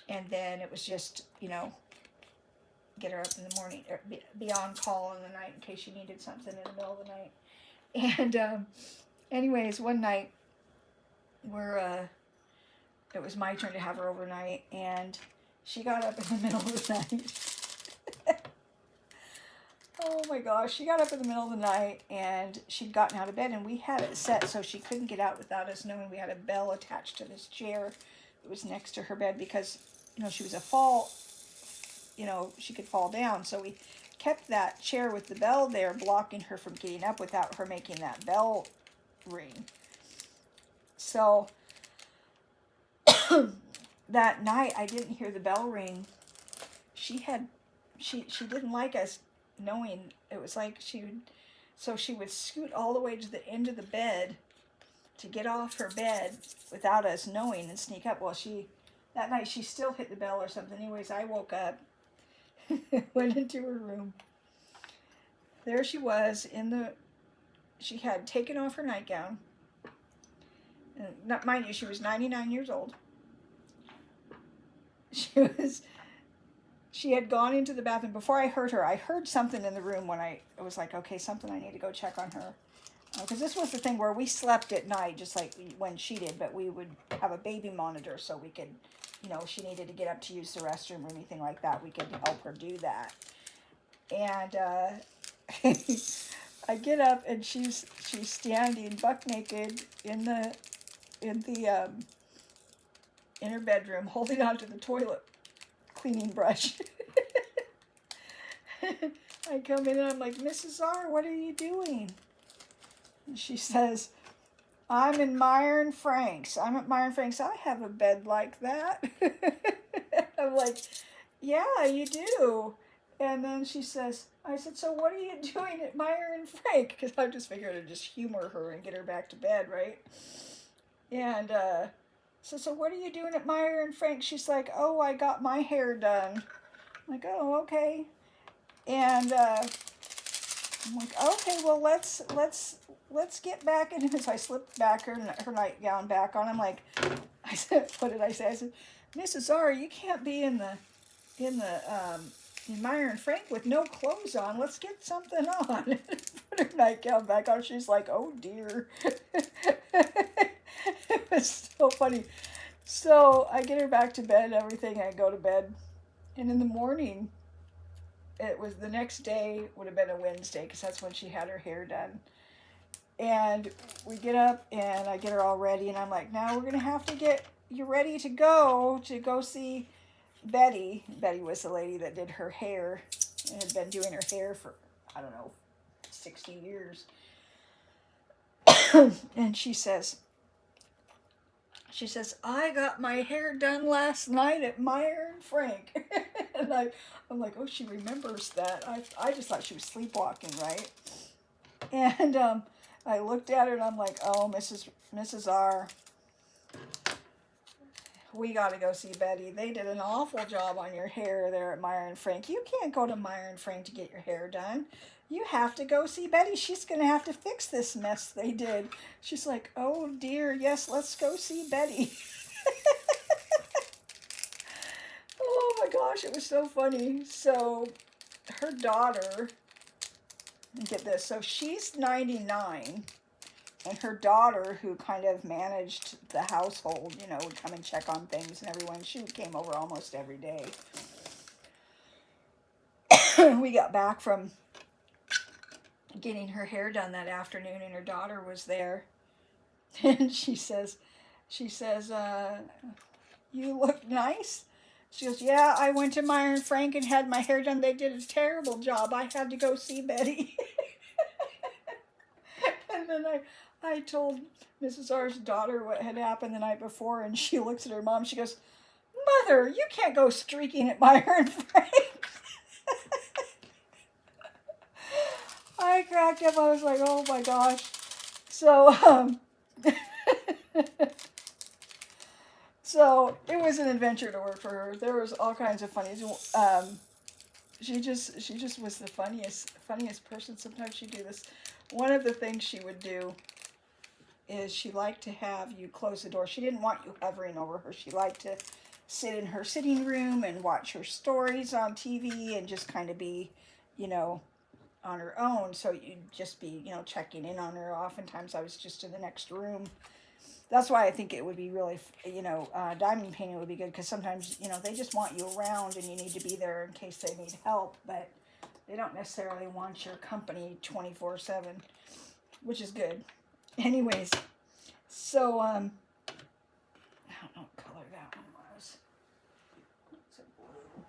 and then it was just, get her up in the morning, or be on call in the night in case she needed something in the middle of the night. And anyways, one night it was my turn to have her overnight, and she got up in the middle of the night. Oh my gosh, she got up in the middle of the night, and she'd gotten out of bed, and we had it set so she couldn't get out without us knowing. We had a bell attached to this chair that was next to her bed because, she was she could fall down. So we kept that chair with the bell there, blocking her from getting up without her making that bell ring. So that night, I didn't hear the bell ring. She didn't like us knowing. It was like she would scoot all the way to the end of the bed to get off her bed without us knowing and sneak up. Well, that night she still hit the bell or something. Anyways, I woke up, went into her room. There she was she had taken off her nightgown. And mind you, she was 99 years old. She had gone into the bathroom. Before I heard her, I heard something in the room when I was like, okay, something, I need to go check on her. Because this was the thing where we slept at night, just like when she did, but we would have a baby monitor so we could, if she needed to get up to use the restroom or anything like that, we could help her do that. And I get up, and she's standing buck naked in her bedroom, holding onto the toilet cleaning brush. I come in and I'm like, Mrs. R, what are you doing? And she says, I'm in Meyer and Frank's. I'm at Meyer and Frank's. I have a bed like that. I'm like, yeah, you do. And then I said, so what are you doing at Meyer and Frank? Because I just figured I'd just humor her and get her back to bed, right? And so what are you doing at Meyer and Frank? She's like, oh, I got my hair done. I'm like, oh, okay. And I'm like, okay, well, let's get back in here. So I slipped back her nightgown back on. I'm like, I said, what did I say? I said, Mrs. R, you can't be in Meyer and Frank with no clothes on. Let's get something on. Put her nightgown back on. She's like, oh dear. It was so funny. So I get her back to bed and everything. I go to bed. And in the morning, it was the next day, would have been a Wednesday, because that's when she had her hair done. And we get up, and I get her all ready, and I'm like, now we're going to have to get you ready to go see Betty. Betty was the lady that did her hair. and had been doing her hair for, I don't know, 60 years. And she says, I got my hair done last night at Meyer and Frank. And I'm like, oh, she remembers that. I just thought she was sleepwalking, right? And I looked at her and I'm like, oh, Mrs. R, we got to go see Betty. They did an awful job on your hair there at Meyer and Frank. You can't go to Meyer and Frank to get your hair done. You have to go see Betty. She's going to have to fix this mess they did. She's like, oh dear, yes, let's go see Betty. Oh my gosh, it was so funny. So her daughter, get this, so she's 99. And her daughter, who kind of managed the household, you know, would come and check on things and everyone. She came over almost every day. We got back from getting her hair done that afternoon, and her daughter was there. And she says, you look nice. She goes, yeah, I went to Meyer and Frank and had my hair done. They did a terrible job. I had to go see Betty. And then I told Mrs. R's daughter what had happened the night before, and she looks at her mom. She goes, Mother, you can't go streaking at Meyer and Frank. I cracked up. I was like, oh my gosh. So, so it was an adventure to work for her. There was all kinds of funny. She just was the funniest person. Sometimes she'd do this. One of the things she would do is she liked to have you close the door. She didn't want you hovering over her. She liked to sit in her sitting room and watch her stories on TV and just kind of be, you know, on her own. So you'd just be, you know, checking in on her. Oftentimes I was just in the next room. That's why I think it would be really, you know, diamond painting would be good, because sometimes, you know, they just want you around and you need to be there in case they need help, but they don't necessarily want your company 24/7, which is good. Anyways, so, I don't know what color that one was. It's a blue.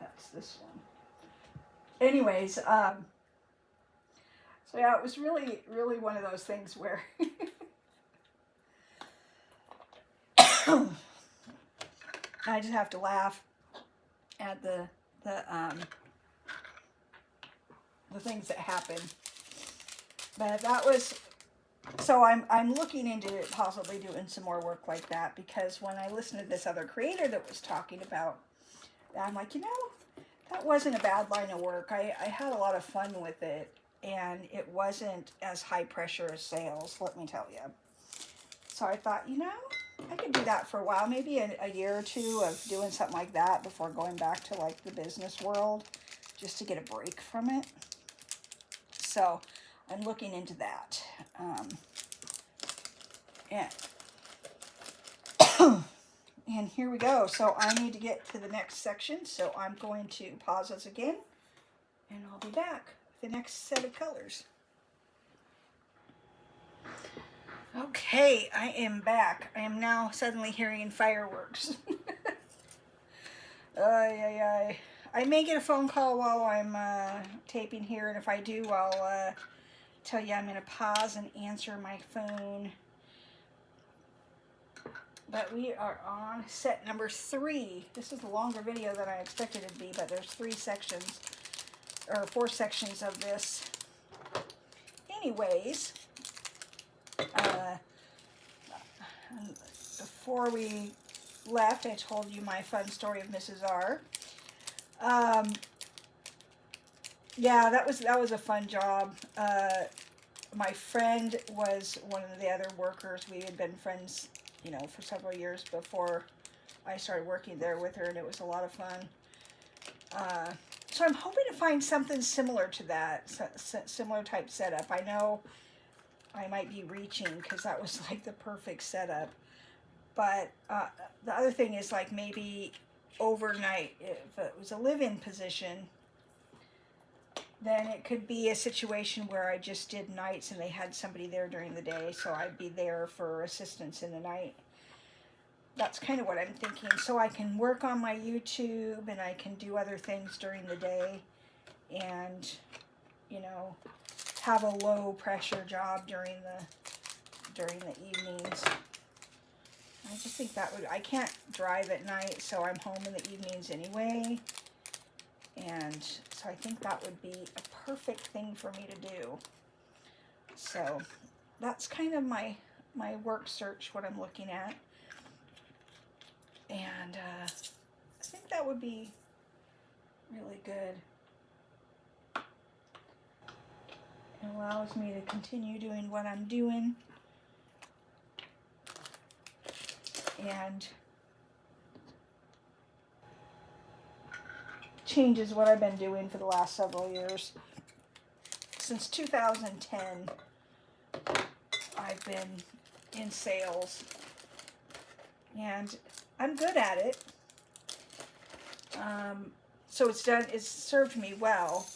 That's this one. Anyways, so yeah, it was really, really one of those things where I just have to laugh at the things that happen. But that was, so I'm looking into possibly doing some more work like that, because when I listened to this other creator that was talking about that, I'm like, you know, that wasn't a bad line of work. I had a lot of fun with it, and it wasn't as high pressure as sales, let me tell you. So I thought, you know, I could do that for a while, maybe a year or two of doing something like that before going back to like the business world, just to get a break from it. So I'm looking into that. And here we go. So I need to get to the next section. So I'm going to pause this again, and I'll be back with the next set of colors. Okay, I am back. I am now suddenly hearing fireworks. I may get a phone call while I'm taping here, and if I do, I'll tell you I'm going to pause and answer my phone. But we are on set number 3. This is a longer video than I expected it to be, but there's 4 sections of this. Anyways, before we left, I told you my fun story of Mrs. R. Yeah, that was a fun job. My friend was one of the other workers. We had been friends, you know, for several years before I started working there with her, and it was a lot of fun. So I'm hoping to find something similar to that, similar type setup. I know I might be reaching, because that was like the perfect setup. But the other thing is, like, maybe overnight, if it was a live-in position, then it could be a situation where I just did nights and they had somebody there during the day, so I'd be there for assistance in the night. that's kind of what I'm thinking. So I can work on my YouTube and I can do other things during the day and, you know, have a low pressure job during the evenings. I just think that would, I can't drive at night, so I'm home in the evenings anyway. And so I think that would be a perfect thing for me to do. So that's kind of my work search, what I'm looking at. And I think that would be really good. It allows me to continue doing what I'm doing. And changes what I've been doing for the last several years. Since 2010, I've been in sales, and I'm good at it. So it's served me well.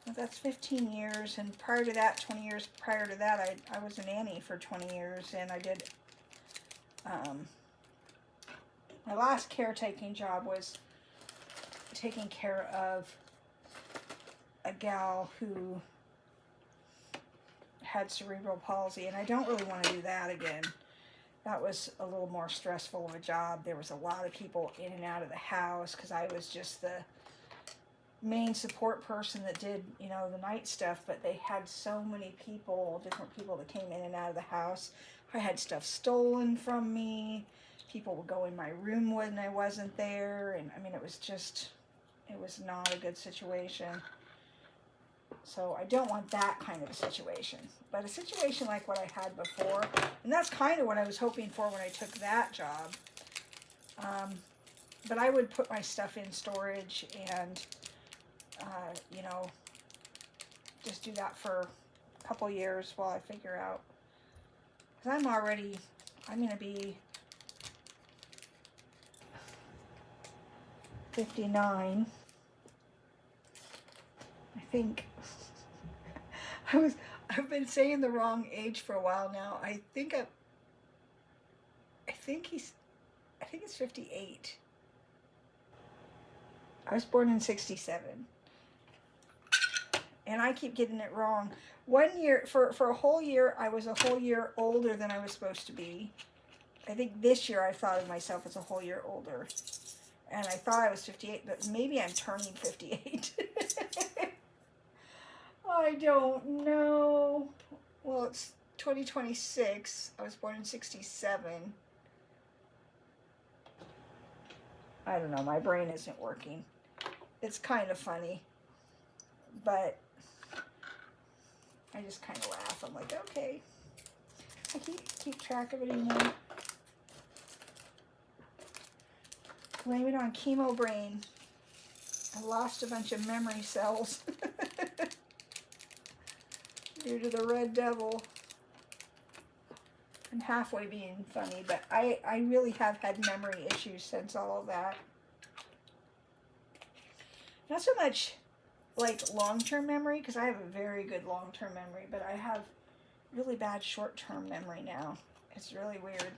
Well, that's 15 years, and prior to that, 20 years prior to that, I was a nanny for 20 years, and I did, my last caretaking job was taking care of a gal who had cerebral palsy, and I don't really want to do that again. That was a little more stressful of a job. There was a lot of people in and out of the house because I was just the main support person that did, you know, the night stuff, but they had so many people, different people that came in and out of the house. I had stuff stolen from me. People would go in my room when I wasn't there, and I mean, it was not a good situation. So I don't want that kind of a situation, but a situation like what I had before, and that's kind of what I was hoping for when I took that job. But I would put my stuff in storage and, you know, just do that for a couple years while I figure out, because I'm going to be 59. I think I've been saying the wrong age for a while now. I think it's 58. I was born in 67. And I keep getting it wrong. 1 year, for a whole year, I was a whole year older than I was supposed to be. I think this year I thought of myself as a whole year older. And I thought I was 58, but maybe I'm turning 58. I don't know. Well, it's 2026. I was born in 67. I don't know. My brain isn't working. It's kind of funny. But I just kind of laugh. I'm like, okay. I keep track of it anymore. Blame it on chemo brain. I lost a bunch of memory cells due to the red devil. I'm halfway being funny, but I really have had memory issues since all of that. Not so much like long-term memory, because I have a very good long-term memory, but I have really bad short-term memory now. It's really weird.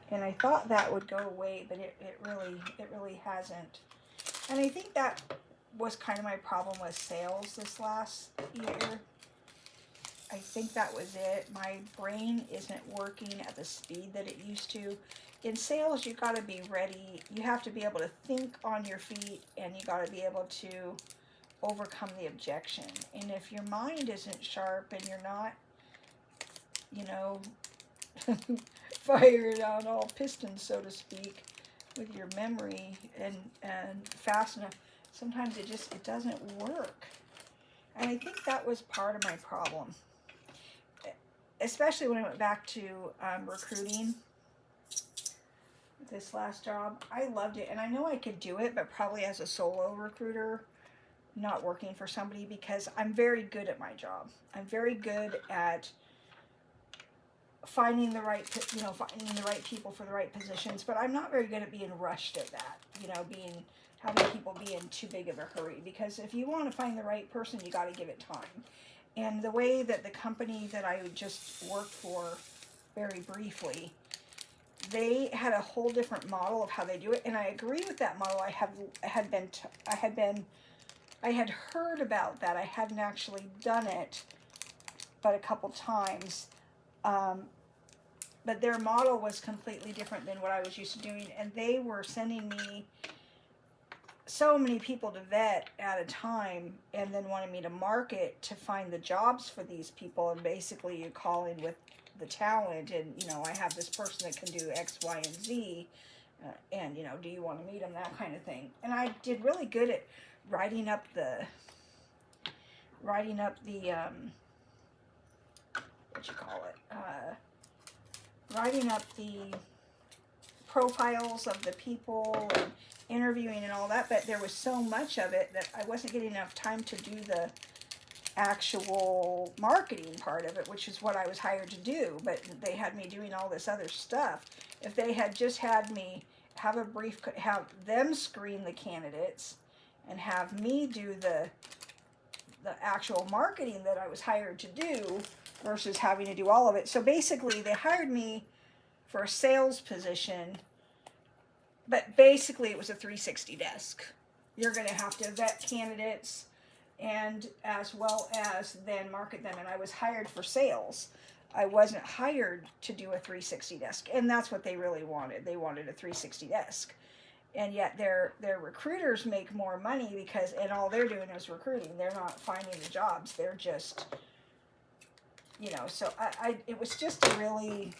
And I thought that would go away, but it really hasn't. And I think that was kind of my problem with sales this last year. I think that was it. My brain isn't working at the speed that it used to. In sales, you got to be ready. You have to be able to think on your feet, and you got to be able to overcome the objection. And if your mind isn't sharp and you're not, you know, fired on all pistons, so to speak, with your memory and fast enough, sometimes it doesn't work. And I think that was part of my problem, especially when I went back to recruiting. This last job, I loved it, and I know I could do it, but probably as a solo recruiter, not working for somebody, because I'm very good at my job. I'm very good at finding the right people for the right positions, but I'm not very good at being rushed at that, being having people be in too big of a hurry, because if you want to find the right person, you got to give it time. And the way that the company that I just worked for very briefly, they had a whole different model of how they do it, and I agree with that model. I had heard about that. I hadn't actually done it, but a couple times. But their model was completely different than what I was used to doing, and they were sending me so many people to vet at a time, and then wanted me to market to find the jobs for these people. And basically, you call in with the talent, and I have this person that can do X, Y, and Z, and do you want to meet them, that kind of thing. And I did really good at writing up the what you call it, writing up the profiles of the people and interviewing and all that, but there was so much of it that I wasn't getting enough time to do the actual marketing part of it, which is what I was hired to do. But they had me doing all this other stuff. If they had just had me have them screen the candidates and have me do the actual marketing that I was hired to do versus having to do all of it. So basically they hired me for a sales position, but basically it was a 360 desk. You're going to have to vet candidates and as well as then market them. And I was hired for sales. I wasn't hired to do a 360 desk. And that's what they really wanted. They wanted a 360 desk. And yet their recruiters make more money and all they're doing is recruiting. They're not finding the jobs. They're just, so it was just a really,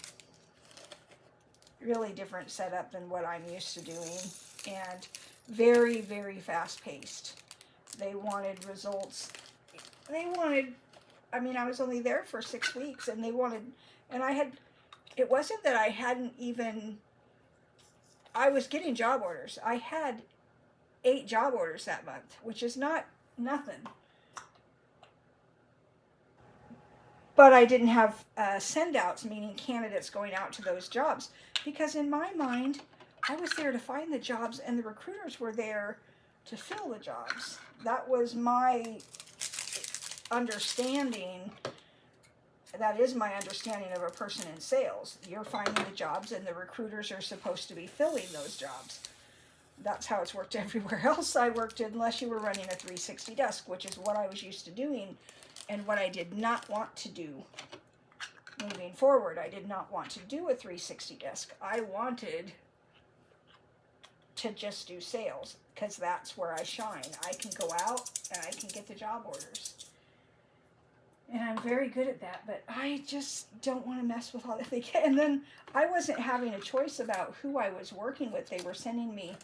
really different setup than what I'm used to doing, and very, very fast paced. They wanted results. I was only there for 6 weeks, and it wasn't that I was getting job orders. I had 8 job orders that month, which is not nothing. But I didn't have send-outs, meaning candidates going out to those jobs. Because in my mind, I was there to find the jobs, and the recruiters were there to fill the jobs. That was my understanding. That is my understanding of a person in sales. You're finding the jobs, and the recruiters are supposed to be filling those jobs. That's how it's worked everywhere else I worked, unless you were running a 360 desk, which is what I was used to doing and what I did not want to do moving forward. I did not want to do a 360 desk. I wanted to just do sales, because that's where I shine. I can go out and I can get the job orders. And I'm very good at that, but I just don't want to mess with all that they get. And then I wasn't having a choice about who I was working with. They were sending me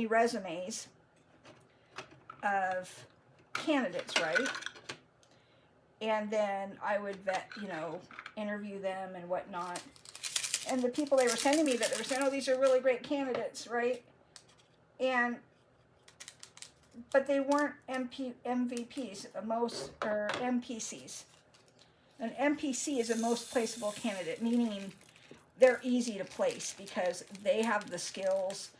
resumes of candidates, right? And then I would vet, interview them and whatnot. And the people they were sending me, that they were saying, oh, these are really great candidates, right? But they weren't MVPs, or MPCs. An MPC is a most placeable candidate, meaning they're easy to place because they have the skills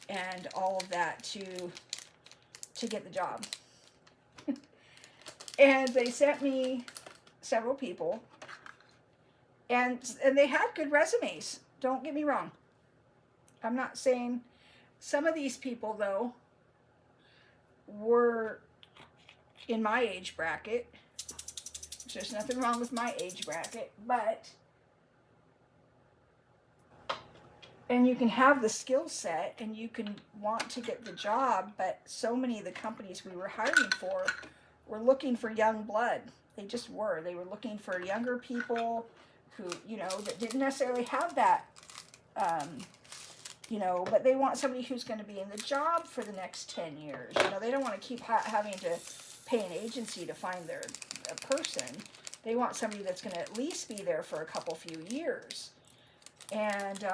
and all of that to get the job. And they sent me several people, and they had good resumes. Don't get me wrong. I'm not saying some of these people, though, were in my age bracket. There's nothing wrong with my age bracket, and you can have the skill set and you can want to get the job, but so many of the companies we were hiring for were looking for young blood. They just were. They were looking for younger people who, that didn't necessarily have that, but they want somebody who's going to be in the job for the next 10 years. They don't want to keep having to pay an agency to find a person. They want somebody that's going to at least be there for a few years. And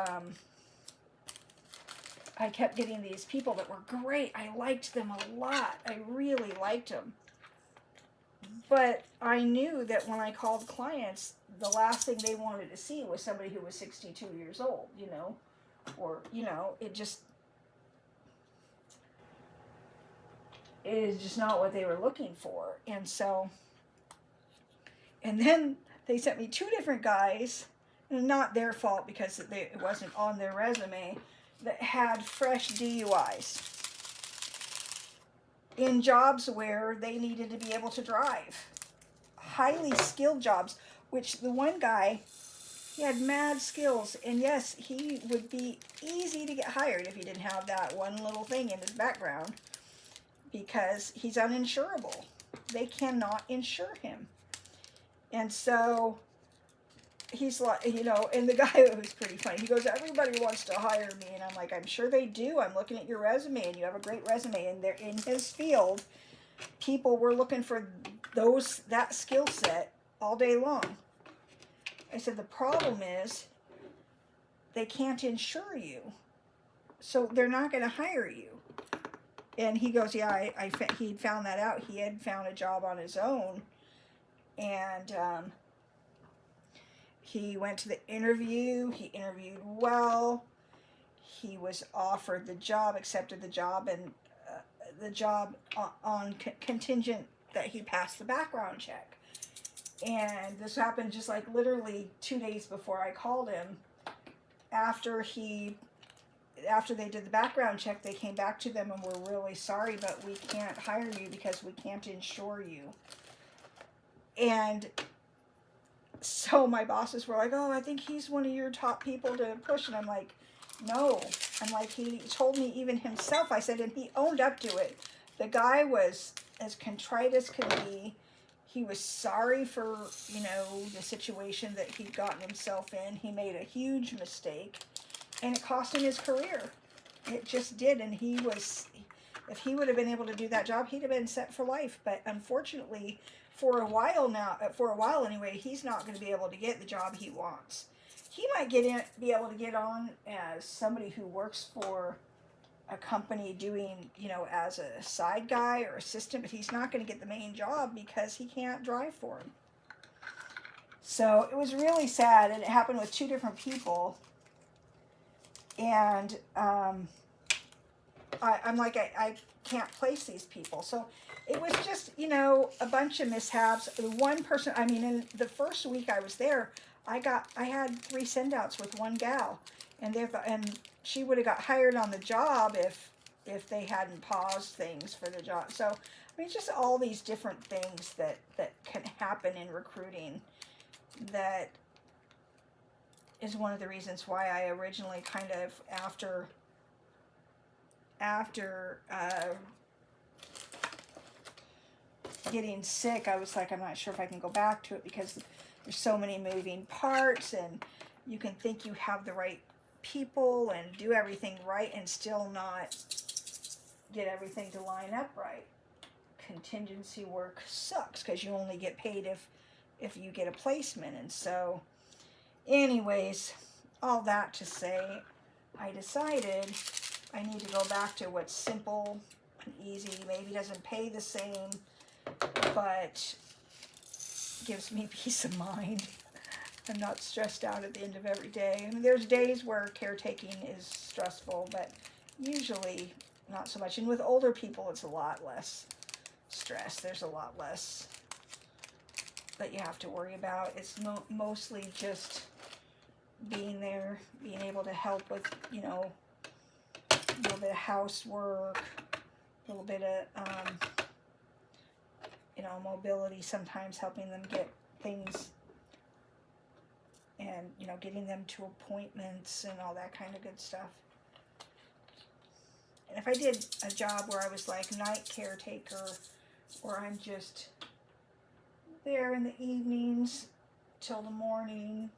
I kept getting these people that were great. I liked them a lot. I really liked them. But I knew that when I called clients, the last thing they wanted to see was somebody who was 62 years old, or, it just, is just not what they were looking for. And so, and then they sent me 2 different guys, and not their fault because it wasn't on their resume, that had fresh DUIs in jobs where they needed to be able to drive. Highly skilled jobs, which the one guy, he had mad skills, and yes, he would be easy to get hired if he didn't have that one little thing in his background, because he's uninsurable. They cannot insure him. And so he's like, you know, and the guy, it was pretty funny. He goes, everybody wants to hire me. And I'm like, I'm sure they do. I'm looking at your resume, and you have a great resume. And they're in his field. People were looking for that skill set all day long. I said, the problem is they can't insure you. So they're not going to hire you. And he goes, yeah, he'd found that out. He had found a job on his own. And he went to the interview. He interviewed well. He was offered the job, accepted the job, and the job on contingent that he passed the background check. And this happened just like literally 2 days before I called him. After they did the background check, they came back to them and were really sorry, but we can't hire you because we can't insure you. And so my bosses were like, oh, I think he's one of your top people to push. And I'm like, no. I'm like, he told me even himself. I said, and he owned up to it. The guy was as contrite as can be. He was sorry for, you know, the situation that he'd gotten himself in. He made a huge mistake, and it cost him his career. It just did. And if he would have been able to do that job, he'd have been set for life. But unfortunately, for a while anyway, he's not going to be able to get the job he wants. He might be able to get on as somebody who works for a company doing, you know, as a side guy or assistant, but he's not going to get the main job because he can't drive for him. So it was really sad, and it happened with 2 different people. And I'm like, I can't place these people. So it was just, you know, a bunch of mishaps. The one person, I mean, in the first week I was there, I had 3 send-outs with one gal, and she would have got hired on the job if they hadn't paused things for the job. So, I mean, just all these different things that can happen in recruiting. That is one of the reasons why I originally kind of, after getting sick, I was like, I'm not sure if I can go back to it, because there's so many moving parts, and you can think you have the right people and do everything right and still not get everything to line up right. Contingency work sucks because you only get paid if you get a placement. And so anyways, all that to say, I decided I need to go back to what's simple and easy, maybe doesn't pay the same, but gives me peace of mind. I'm not stressed out at the end of every day. I mean, there's days where caretaking is stressful, but usually not so much. And with older people, it's a lot less stress. There's a lot less that you have to worry about. It's mostly just being there, being able to help with, you know, a little bit of housework, a little bit of, you know, mobility, sometimes helping them get things, and, you know, getting them to appointments and all that kind of good stuff. And if I did a job where I was like night caretaker, or I'm just there in the evenings till the morning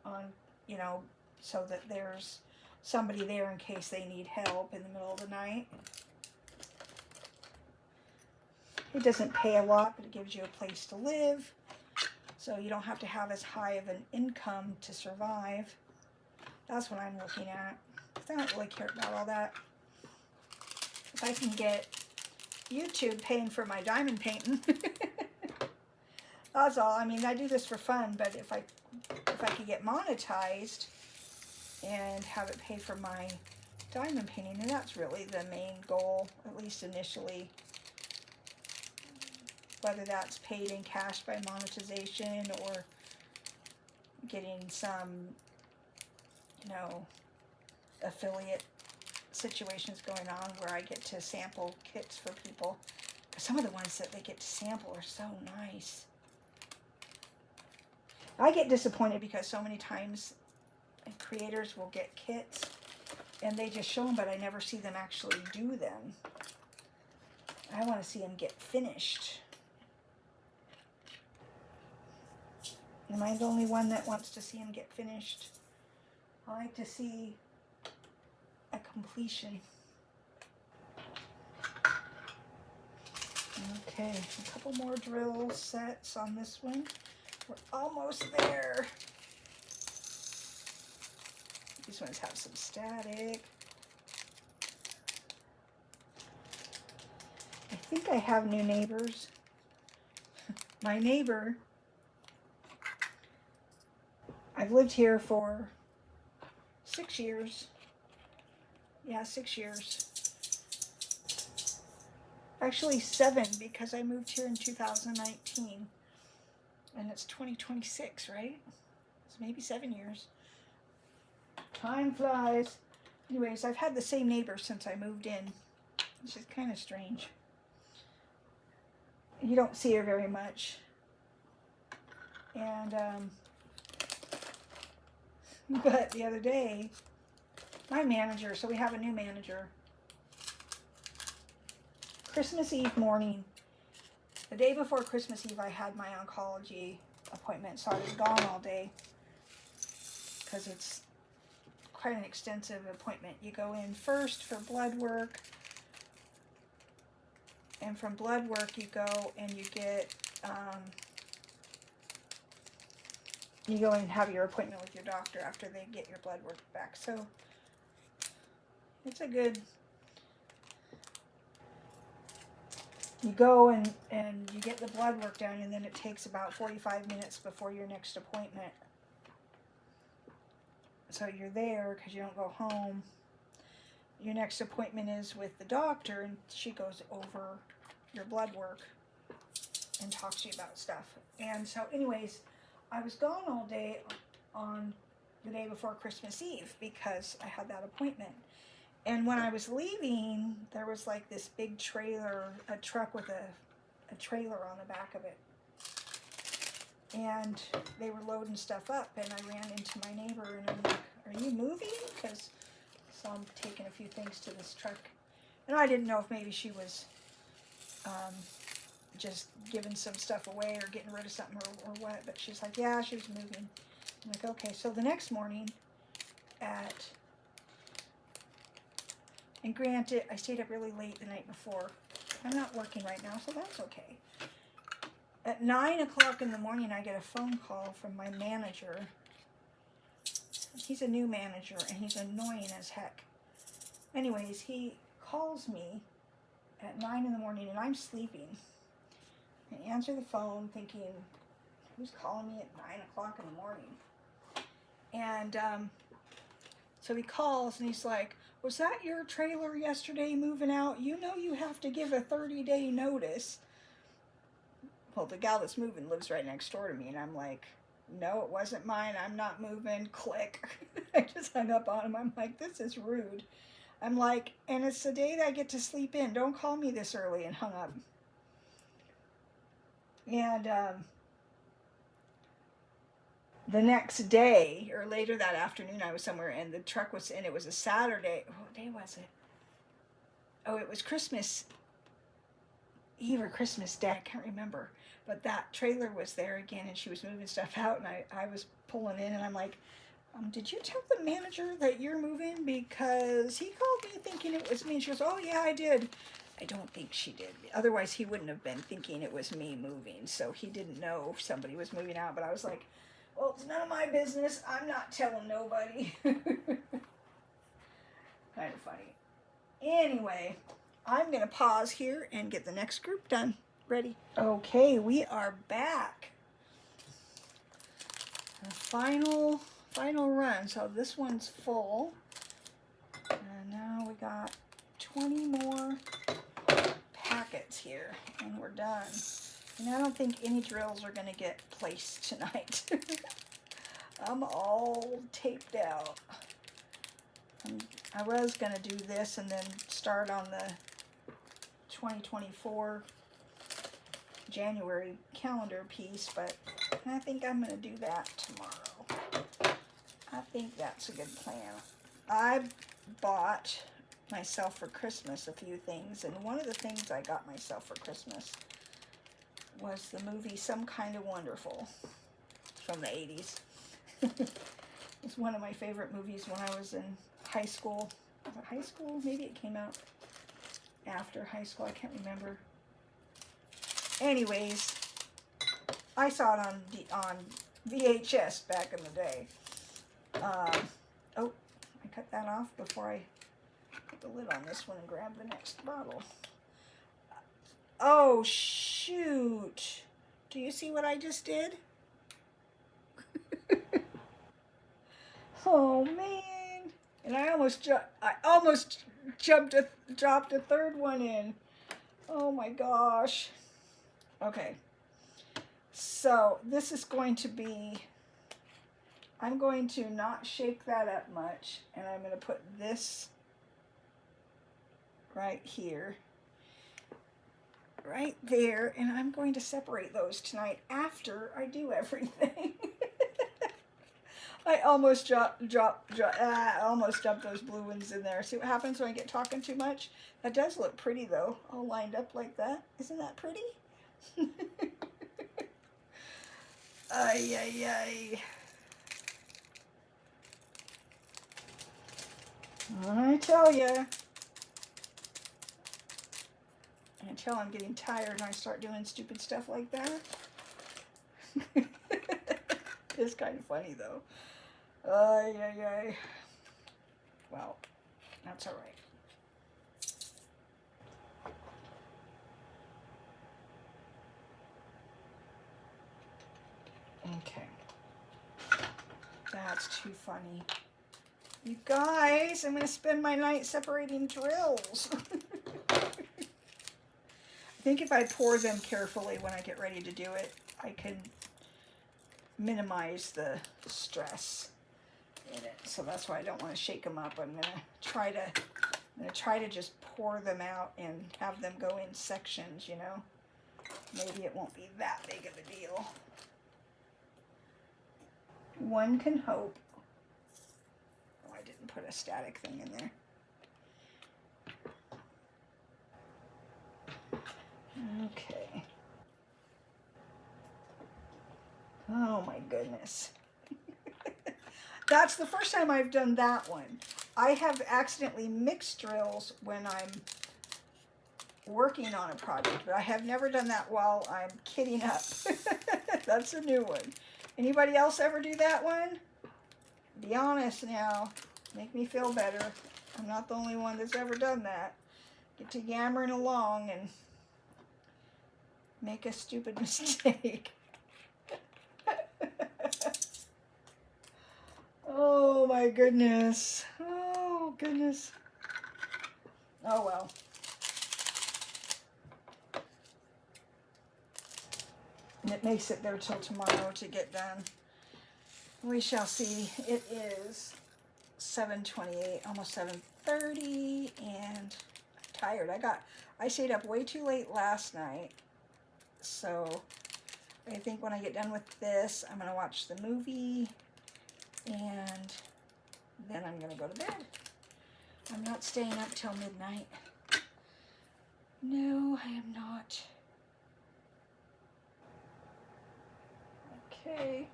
on, you know, so that there's somebody there in case they need help in the middle of the night. It doesn't pay a lot, but it gives you a place to live. So you don't have to have as high of an income to survive. That's what I'm looking at. I don't really care about all that. If I can get YouTube paying for my diamond painting, that's all. I mean, I do this for fun, but if I could get monetized and have it pay for my diamond painting, then that's really the main goal, at least initially. whether that's paid in cash by monetization or getting some, you know, affiliate situations going on where I get to sample kits for people. Because some of the ones that they get to sample are so nice. I get disappointed because so many times creators will get kits and they just show them, but I never see them actually do them. I want to see them get finished. Am I the only one that wants to see them get finished? I like to see a completion. Okay, a couple more drill sets on this one. We're almost there. These ones have some static. I think I have new neighbors. My neighbor, I've lived here for 6 years. Yeah, 6 years. Actually 7, because I moved here in 2019. And it's 2026, right? It's maybe 7 years. Time flies. Anyways, I've had the same neighbor since I moved in, which is kind of strange. You don't see her very much. And, but the other day, my manager, so we have a new manager, Christmas Eve morning, the day before Christmas Eve, I had my oncology appointment, so I was gone all day because it's quite an extensive appointment. You go in first for blood work, and from blood work you go and you get, you go and have your appointment with your doctor after they get your blood work back. So it's a good, you go and you get the blood work done, and then it takes about 45 minutes before your next appointment. So you're there because you don't go home. Your next appointment is with the doctor, and she goes over your blood work and talks to you about stuff. And so anyways, I was gone all day on the day before Christmas Eve because I had that appointment. And when I was leaving, there was like this big trailer, a truck with a trailer on the back of it. And they were loading stuff up, and I ran into my neighbor, and I'm like, are you moving? Because so I'm taking a few things to this truck. And I didn't know if maybe she was just giving some stuff away or getting rid of something or what, but she's like, yeah, she was moving. I'm like, okay. So the next morning and granted, I stayed up really late the night before. I'm not working right now, so that's okay. At 9 o'clock in the morning, I get a phone call from my manager. He's a new manager, and he's annoying as heck. Anyways, he calls me at 9 in the morning, and I'm sleeping. I answer the phone thinking, who's calling me at 9 o'clock in the morning? And so he calls, and he's like, was that your trailer yesterday moving out? You know you have to give a 30-day notice. Well, the gal that's moving lives right next door to me, and I'm like, no, it wasn't mine. I'm not moving. Click. I just hung up on him. I'm like, this is rude. I'm like, and it's the day that I get to sleep in. Don't call me this early, and hung up. And the next day, or later that afternoon, I was somewhere, and the truck was, and it was a Saturday. What day was it? Oh, it was Christmas Eve or Christmas Day. I can't remember. But that trailer was there again, and she was moving stuff out, and I was pulling in, and I'm like, did you tell the manager that you're moving? Because he called me thinking it was me. And she goes, oh, yeah, I did. I don't think she did. Otherwise, he wouldn't have been thinking it was me moving. So he didn't know somebody was moving out. But I was like, well, it's none of my business. I'm not telling nobody. Kind of funny. Anyway, I'm going to pause here and get the next group done. Ready? Okay, we are back. The final run. So this one's full. And now we got 20 more packets here, and we're done. And I don't think any drills are going to get placed tonight. I'm all taped out. I was going to do this and then start on the 2024 January calendar piece, but I think I'm going to do that tomorrow. I think that's a good plan. I bought myself for Christmas a few things, and one of the things I got myself for Christmas was the movie Some Kind of Wonderful from the 80s. It's one of my favorite movies when I was in high school. Was it high school? Maybe it came out after high school. I can't remember. Anyways, I saw it on VHS back in the day. Oh, I cut that off before I put the lid on this one and grab the next bottle. Oh, shoot. Do you see what I just did? Oh, man. And I almost dropped a third one in. Oh, my gosh. Okay. So, this is going to be... I'm going to not shake that up much. And I'm going to put this right here. Right there, and I'm going to separate those tonight after I do everything. I almost almost dumped those blue ones in there. See what happens when I get talking too much? That does look pretty though, all lined up like that. Isn't that pretty? Ay, ay, ay. I tell ya. Until I'm getting tired and I start doing stupid stuff like that. It's kind of funny though. Ay, ay, ay. Well, that's all right. Okay. That's too funny. You guys, I'm going to spend my night separating drills. I think if I pour them carefully when I get ready to do it, I can minimize the stress in it. So that's why I don't want to shake them up. I'm gonna try to just pour them out and have them go in sections, you know. Maybe it won't be that big of a deal. One can hope. Oh, I didn't put a static thing in there. Okay. Oh my goodness. That's the first time I've done that one. I have accidentally mixed drills when I'm working on a project, but I have never done that while I'm kitting up. That's a new one. Anybody else ever do that one? Be honest now. Make me feel better. I'm not the only one that's ever done that. Get to yammering along and make a stupid mistake. Oh my goodness. Oh goodness. Oh well. And it may sit there till tomorrow to get done. We shall see. It is 7:28, almost 7:30, and I'm tired. I stayed up way too late last night. So I think when I get done with this, I'm going to watch the movie, and then I'm going to go to bed. I'm not staying up till midnight. No, I am not. Okay.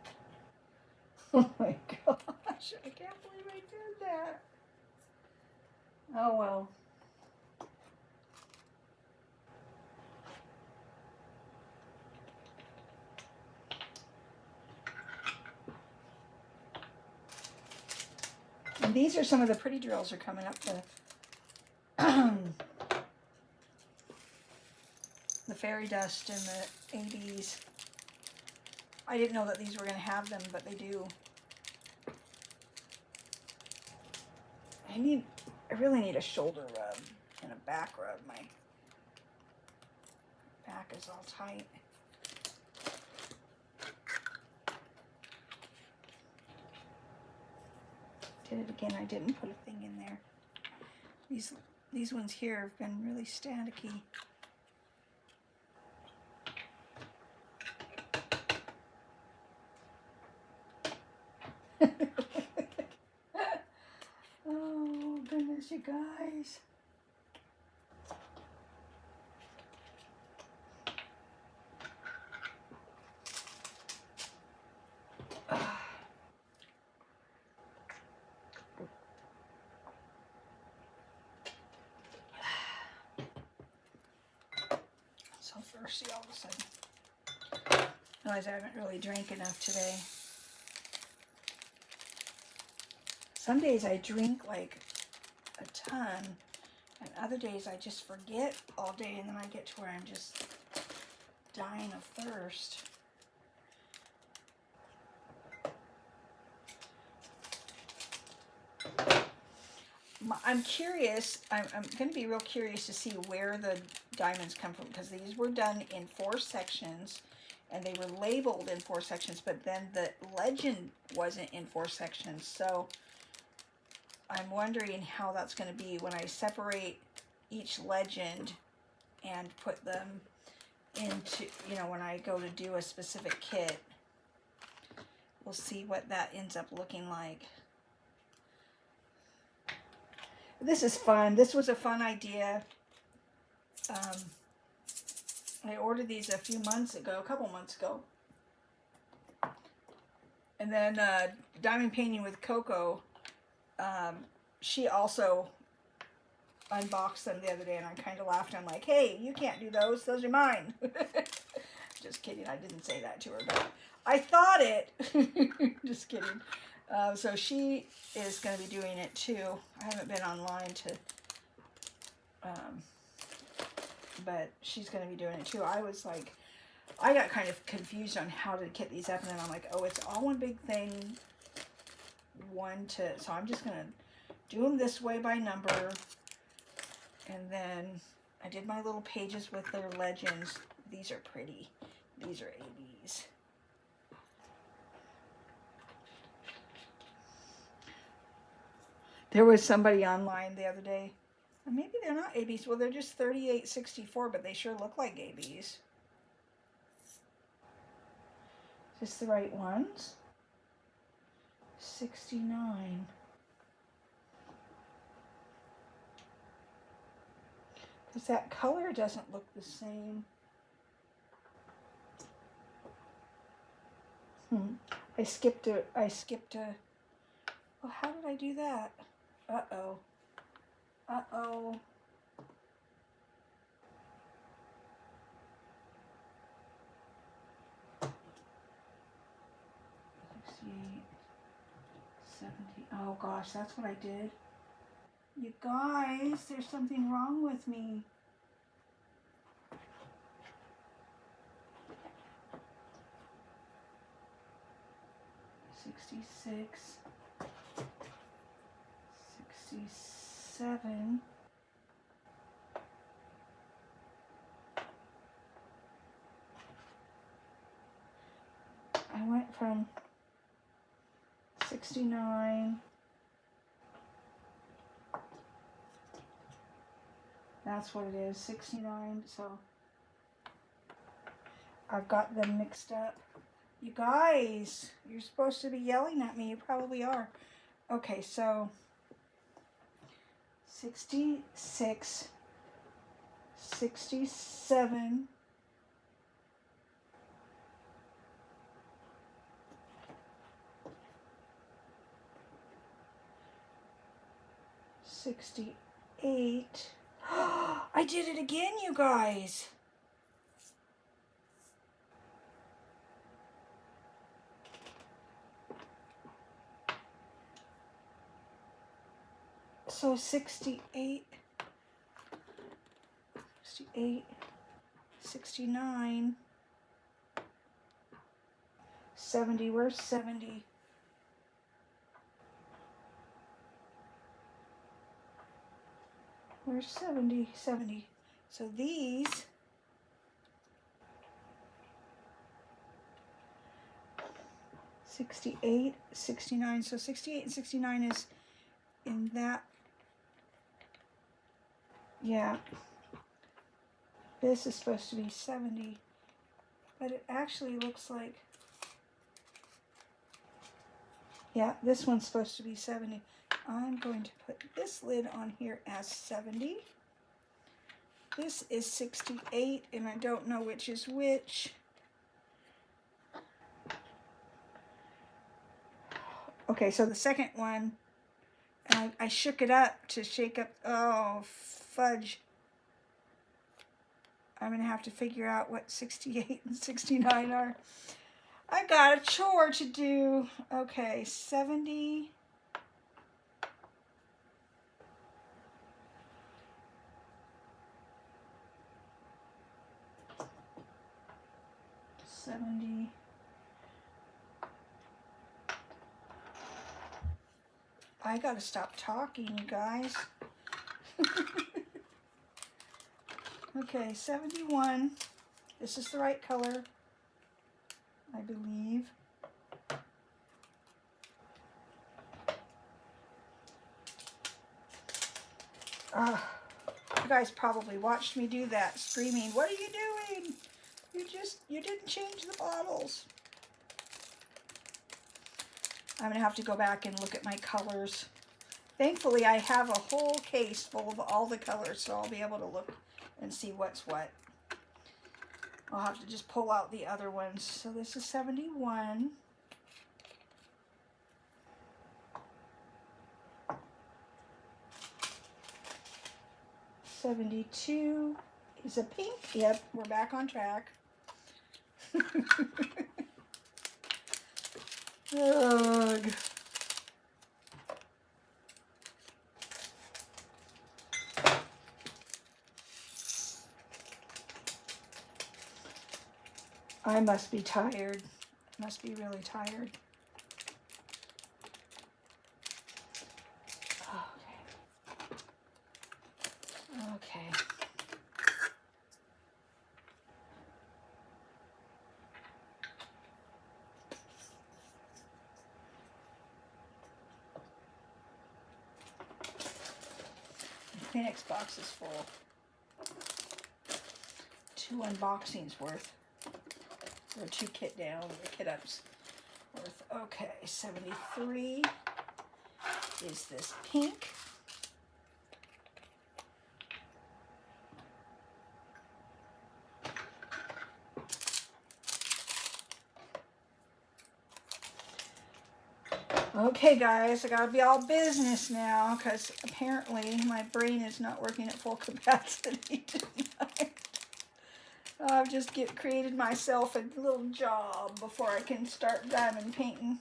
Oh my gosh, I can't believe I did that. Oh well. And these are some of the pretty drills are coming up. The fairy dust and the 80s. I didn't know that these were going to have them, but they do. I really need a shoulder rub and a back rub. My back is all tight. did it again. I didn't put a thing in there. These ones here have been really staticky. Oh goodness, you guys. So thirsty all of a sudden. Realize I haven't really drank enough today. Some days I drink like a ton, and other days I just forget all day, and then I get to where I'm just dying of thirst. I'm curious, I'm going to be real curious to see where the diamonds come from, because these were done in 4 sections, and they were labeled in 4 sections, but then the legend wasn't in 4 sections, so I'm wondering how that's going to be when I separate each legend and put them into, you know, when I go to do a specific kit. We'll see what that ends up looking like. This is fun. This was a fun idea. I ordered these a couple months ago. And then Diamond Painting with Coco, she also unboxed them the other day, and I kind of laughed. I'm like, hey, you can't do those. Those are mine. Just kidding. I didn't say that to her, but I thought it. Just kidding. So she is going to be doing it too. I haven't been online to, but she's going to be doing it too. I was like, I got kind of confused on how to kit these up, and then I'm like, oh, it's all one big thing. So I'm just going to do them this way by number. And then I did my little pages with their legends. These are pretty. These are ABs. There was somebody online the other day. Maybe they're not ABs. Well, they're just 3864, but they sure look like ABs. Is this the right ones? 69. Because that color doesn't look the same. I skipped a, well, how did I do that? Uh-oh. Uh-oh. 68, 70. Oh gosh, that's what I did. You guys, there's something wrong with me. $66, $67. I went from 69. That's what it is, 69. So I've got them mixed up. You guys, you're supposed to be yelling at me. You probably are. Okay, so 66, 67, 68. I did it again, you guys. So 68, 69, 70. Where's 70? Where's 70? 70. So these, $68, $69. So 68 and 69 is in that. Yeah, this is supposed to be 70, but it actually looks like, yeah, this one's supposed to be 70. I'm going to put this lid on here as 70. This is 68, and I don't know which is which. Okay, so the second one, I shook it up to shake up, oh, fudge. I'm going to have to figure out what 68 and 69 are. I got a chore to do. Okay, 70. I gotta stop talking, you guys. Okay, 71. This is the right color, I believe. You guys probably watched me do that, screaming, "What are you doing? You didn't change the bottles." I'm gonna have to go back and look at my colors. Thankfully, I have a whole case full of all the colors, so I'll be able to look and see what's what. I'll have to just pull out the other ones. So this is 71. $72 is a pink. Yep, we're back on track. Ugh. I must be tired. Must be really tired. Okay. The Kleenex box is full. 2 unboxings worth. Or 2 kit down, or kit ups worth. Okay, 73 is this pink. Okay guys, I gotta be all business now because apparently my brain is not working at full capacity tonight. I've just created myself a little job before I can start diamond painting.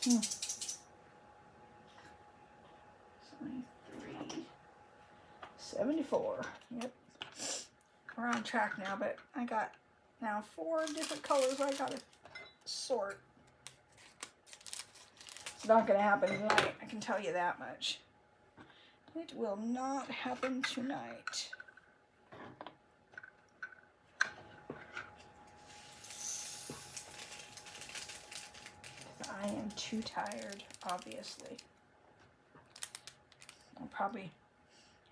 Hmm. 73, 74. Yep. We're on track now, but I got now 4 different colors I gotta sort. It's not gonna happen tonight, I can tell you that much. It will not happen tonight. I am too tired, obviously.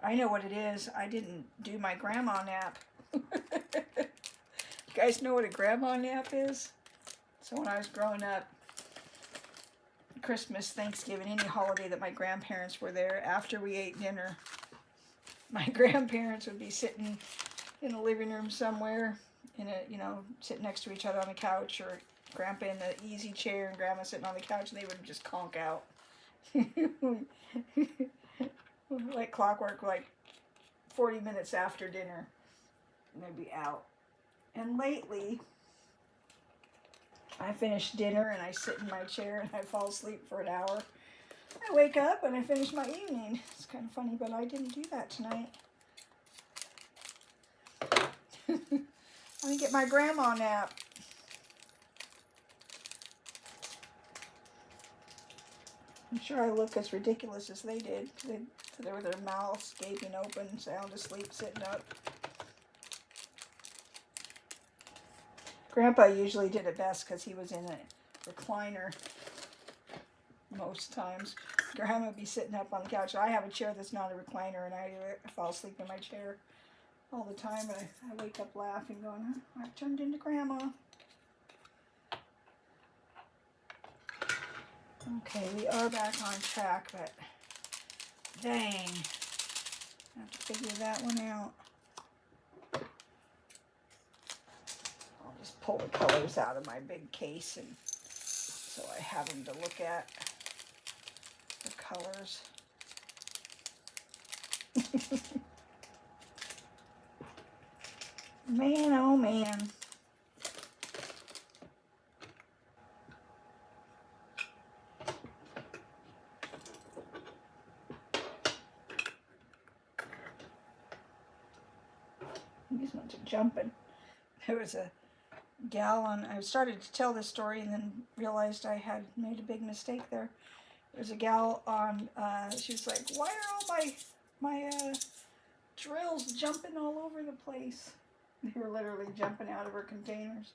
I know what it is. I didn't do my grandma nap. You guys know what a grandma nap is? So when I was growing up, Christmas, Thanksgiving, any holiday that my grandparents were there, after we ate dinner, my grandparents would be sitting in the living room somewhere, sitting next to each other on the couch, or Grandpa in the easy chair and Grandma sitting on the couch, and they would just conk out. Like clockwork, like 40 minutes after dinner, and they'd be out. And lately, I finish dinner and I sit in my chair and I fall asleep for an hour. I wake up and I finish my evening. It's kind of funny, but I didn't do that tonight. I'm gonna get my grandma nap. I'm sure I look as ridiculous as they did. They were their mouths gaping open, sound asleep, sitting up. Grandpa usually did it best because he was in a recliner most times. Grandma would be sitting up on the couch. I have a chair that's not a recliner, and I fall asleep in my chair all the time. And I wake up laughing, going, huh, I've turned into Grandma. Okay, we are back on track, but dang, I have to figure that one out. I'll just pull the colors out of my big case, and so I have them to look at, the colors. Man, oh man. These ones are jumping. There was a gal on, I started to tell this story and then realized I had made a big mistake there. There's a gal on, she was like, why are all my drills jumping all over the place? They were literally jumping out of her containers.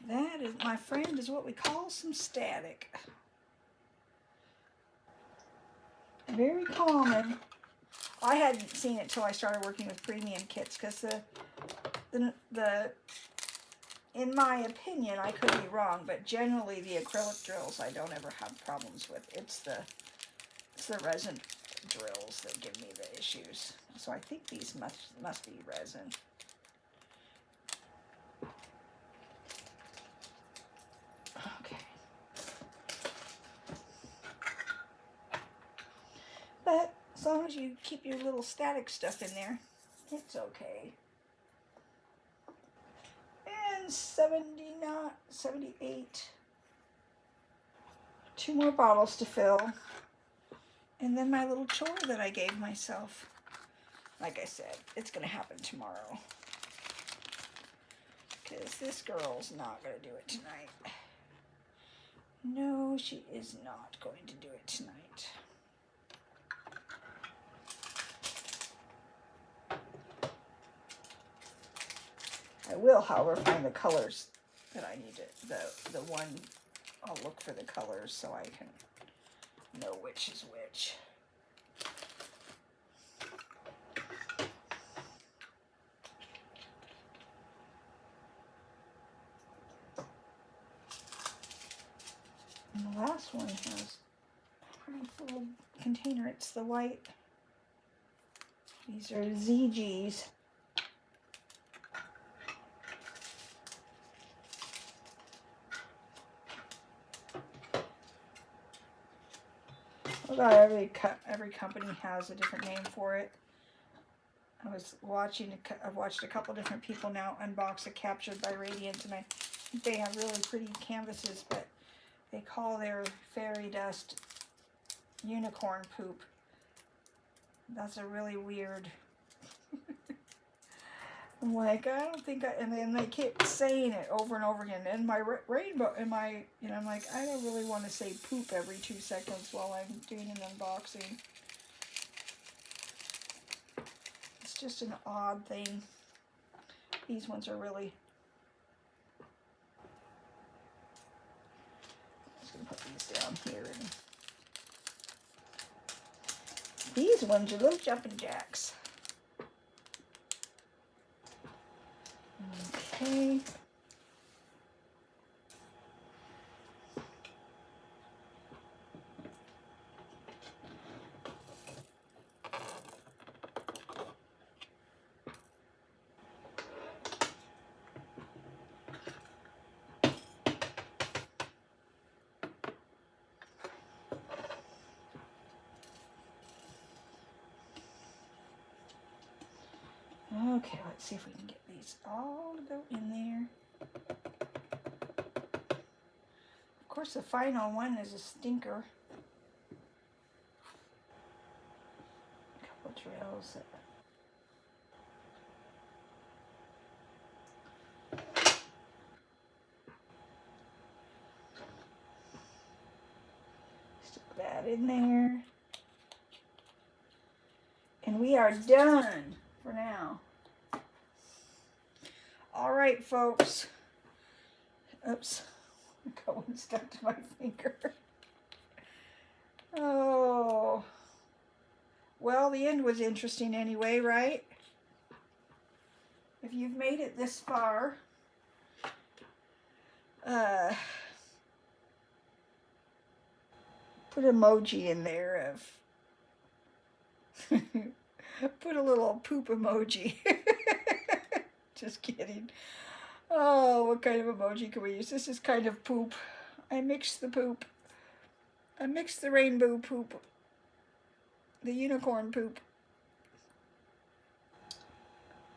That is, my friend, is what we call some static. Very common. I hadn't seen it till I started working with premium kits, because the in my opinion, I could be wrong, but generally the acrylic drills I don't ever have problems with. It's the resin drills that give me the issues. So I think these must be resin. Okay. But as long as you keep your little static stuff in there, it's okay. And 79, 78. 2 more bottles to fill. And then my little chore that I gave myself. Like I said, it's going to happen tomorrow. Because this girl's not going to do it tonight. No, she is not going to do it tonight. I will, however, find the colors that I need to, the one, I'll look for the colors so I can know which is which. And the last one has a pretty full container. It's the white. These are ZGs. About every company has a different name for it. I've watched a couple different people now unbox a Captured by Radiant, and I think they have really pretty canvases, but they call their fairy dust unicorn poop. That's a really weird. I'm like, I don't think and then they keep saying it over and over again. And my rainbow, and my, I'm like, I don't really want to say poop every 2 seconds while I'm doing an unboxing. It's just an odd thing. These ones are really. I'm just going to put these down here. And these ones are little jumping jacks. Okay. Okay, let's see if we can get these all to go in there. Of course, the final one is a stinker. A couple drills. Stick that in there. And we are done for now. All right, folks. Oops. Got one stuck to my finger. Oh. Well, the end was interesting anyway, right? If you've made it this far, put emoji in there of put a little poop emoji. Just kidding. Oh, what kind of emoji can we use? This is kind of poop. I mixed the poop. I mixed the rainbow poop. The unicorn poop.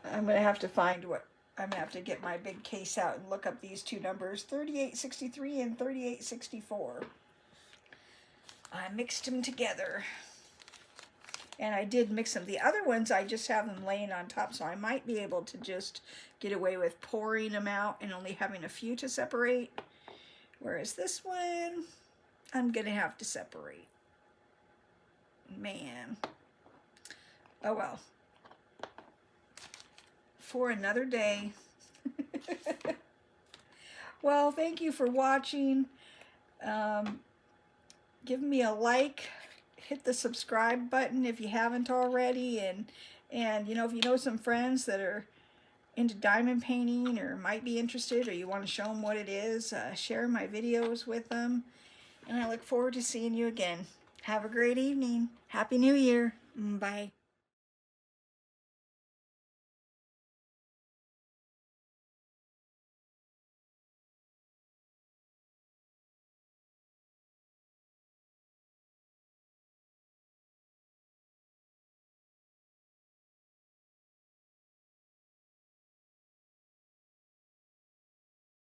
I'm going to have to find what, I'm going to have to get my big case out and look up these two numbers, 3863 and 3864. I mixed them together. And I did mix them. The other ones, I just have them laying on top, so I might be able to just get away with pouring them out and only having a few to separate. Whereas this one, I'm going to have to separate. Man. Oh well. For another day. Well, thank you for watching. Give me a like. Hit the subscribe button if you haven't already, and you know, if you know some friends that are into diamond painting or might be interested, or you want to show them what it is, share my videos with them. And I look forward to seeing you again. Have a great evening. Happy New Year. Bye.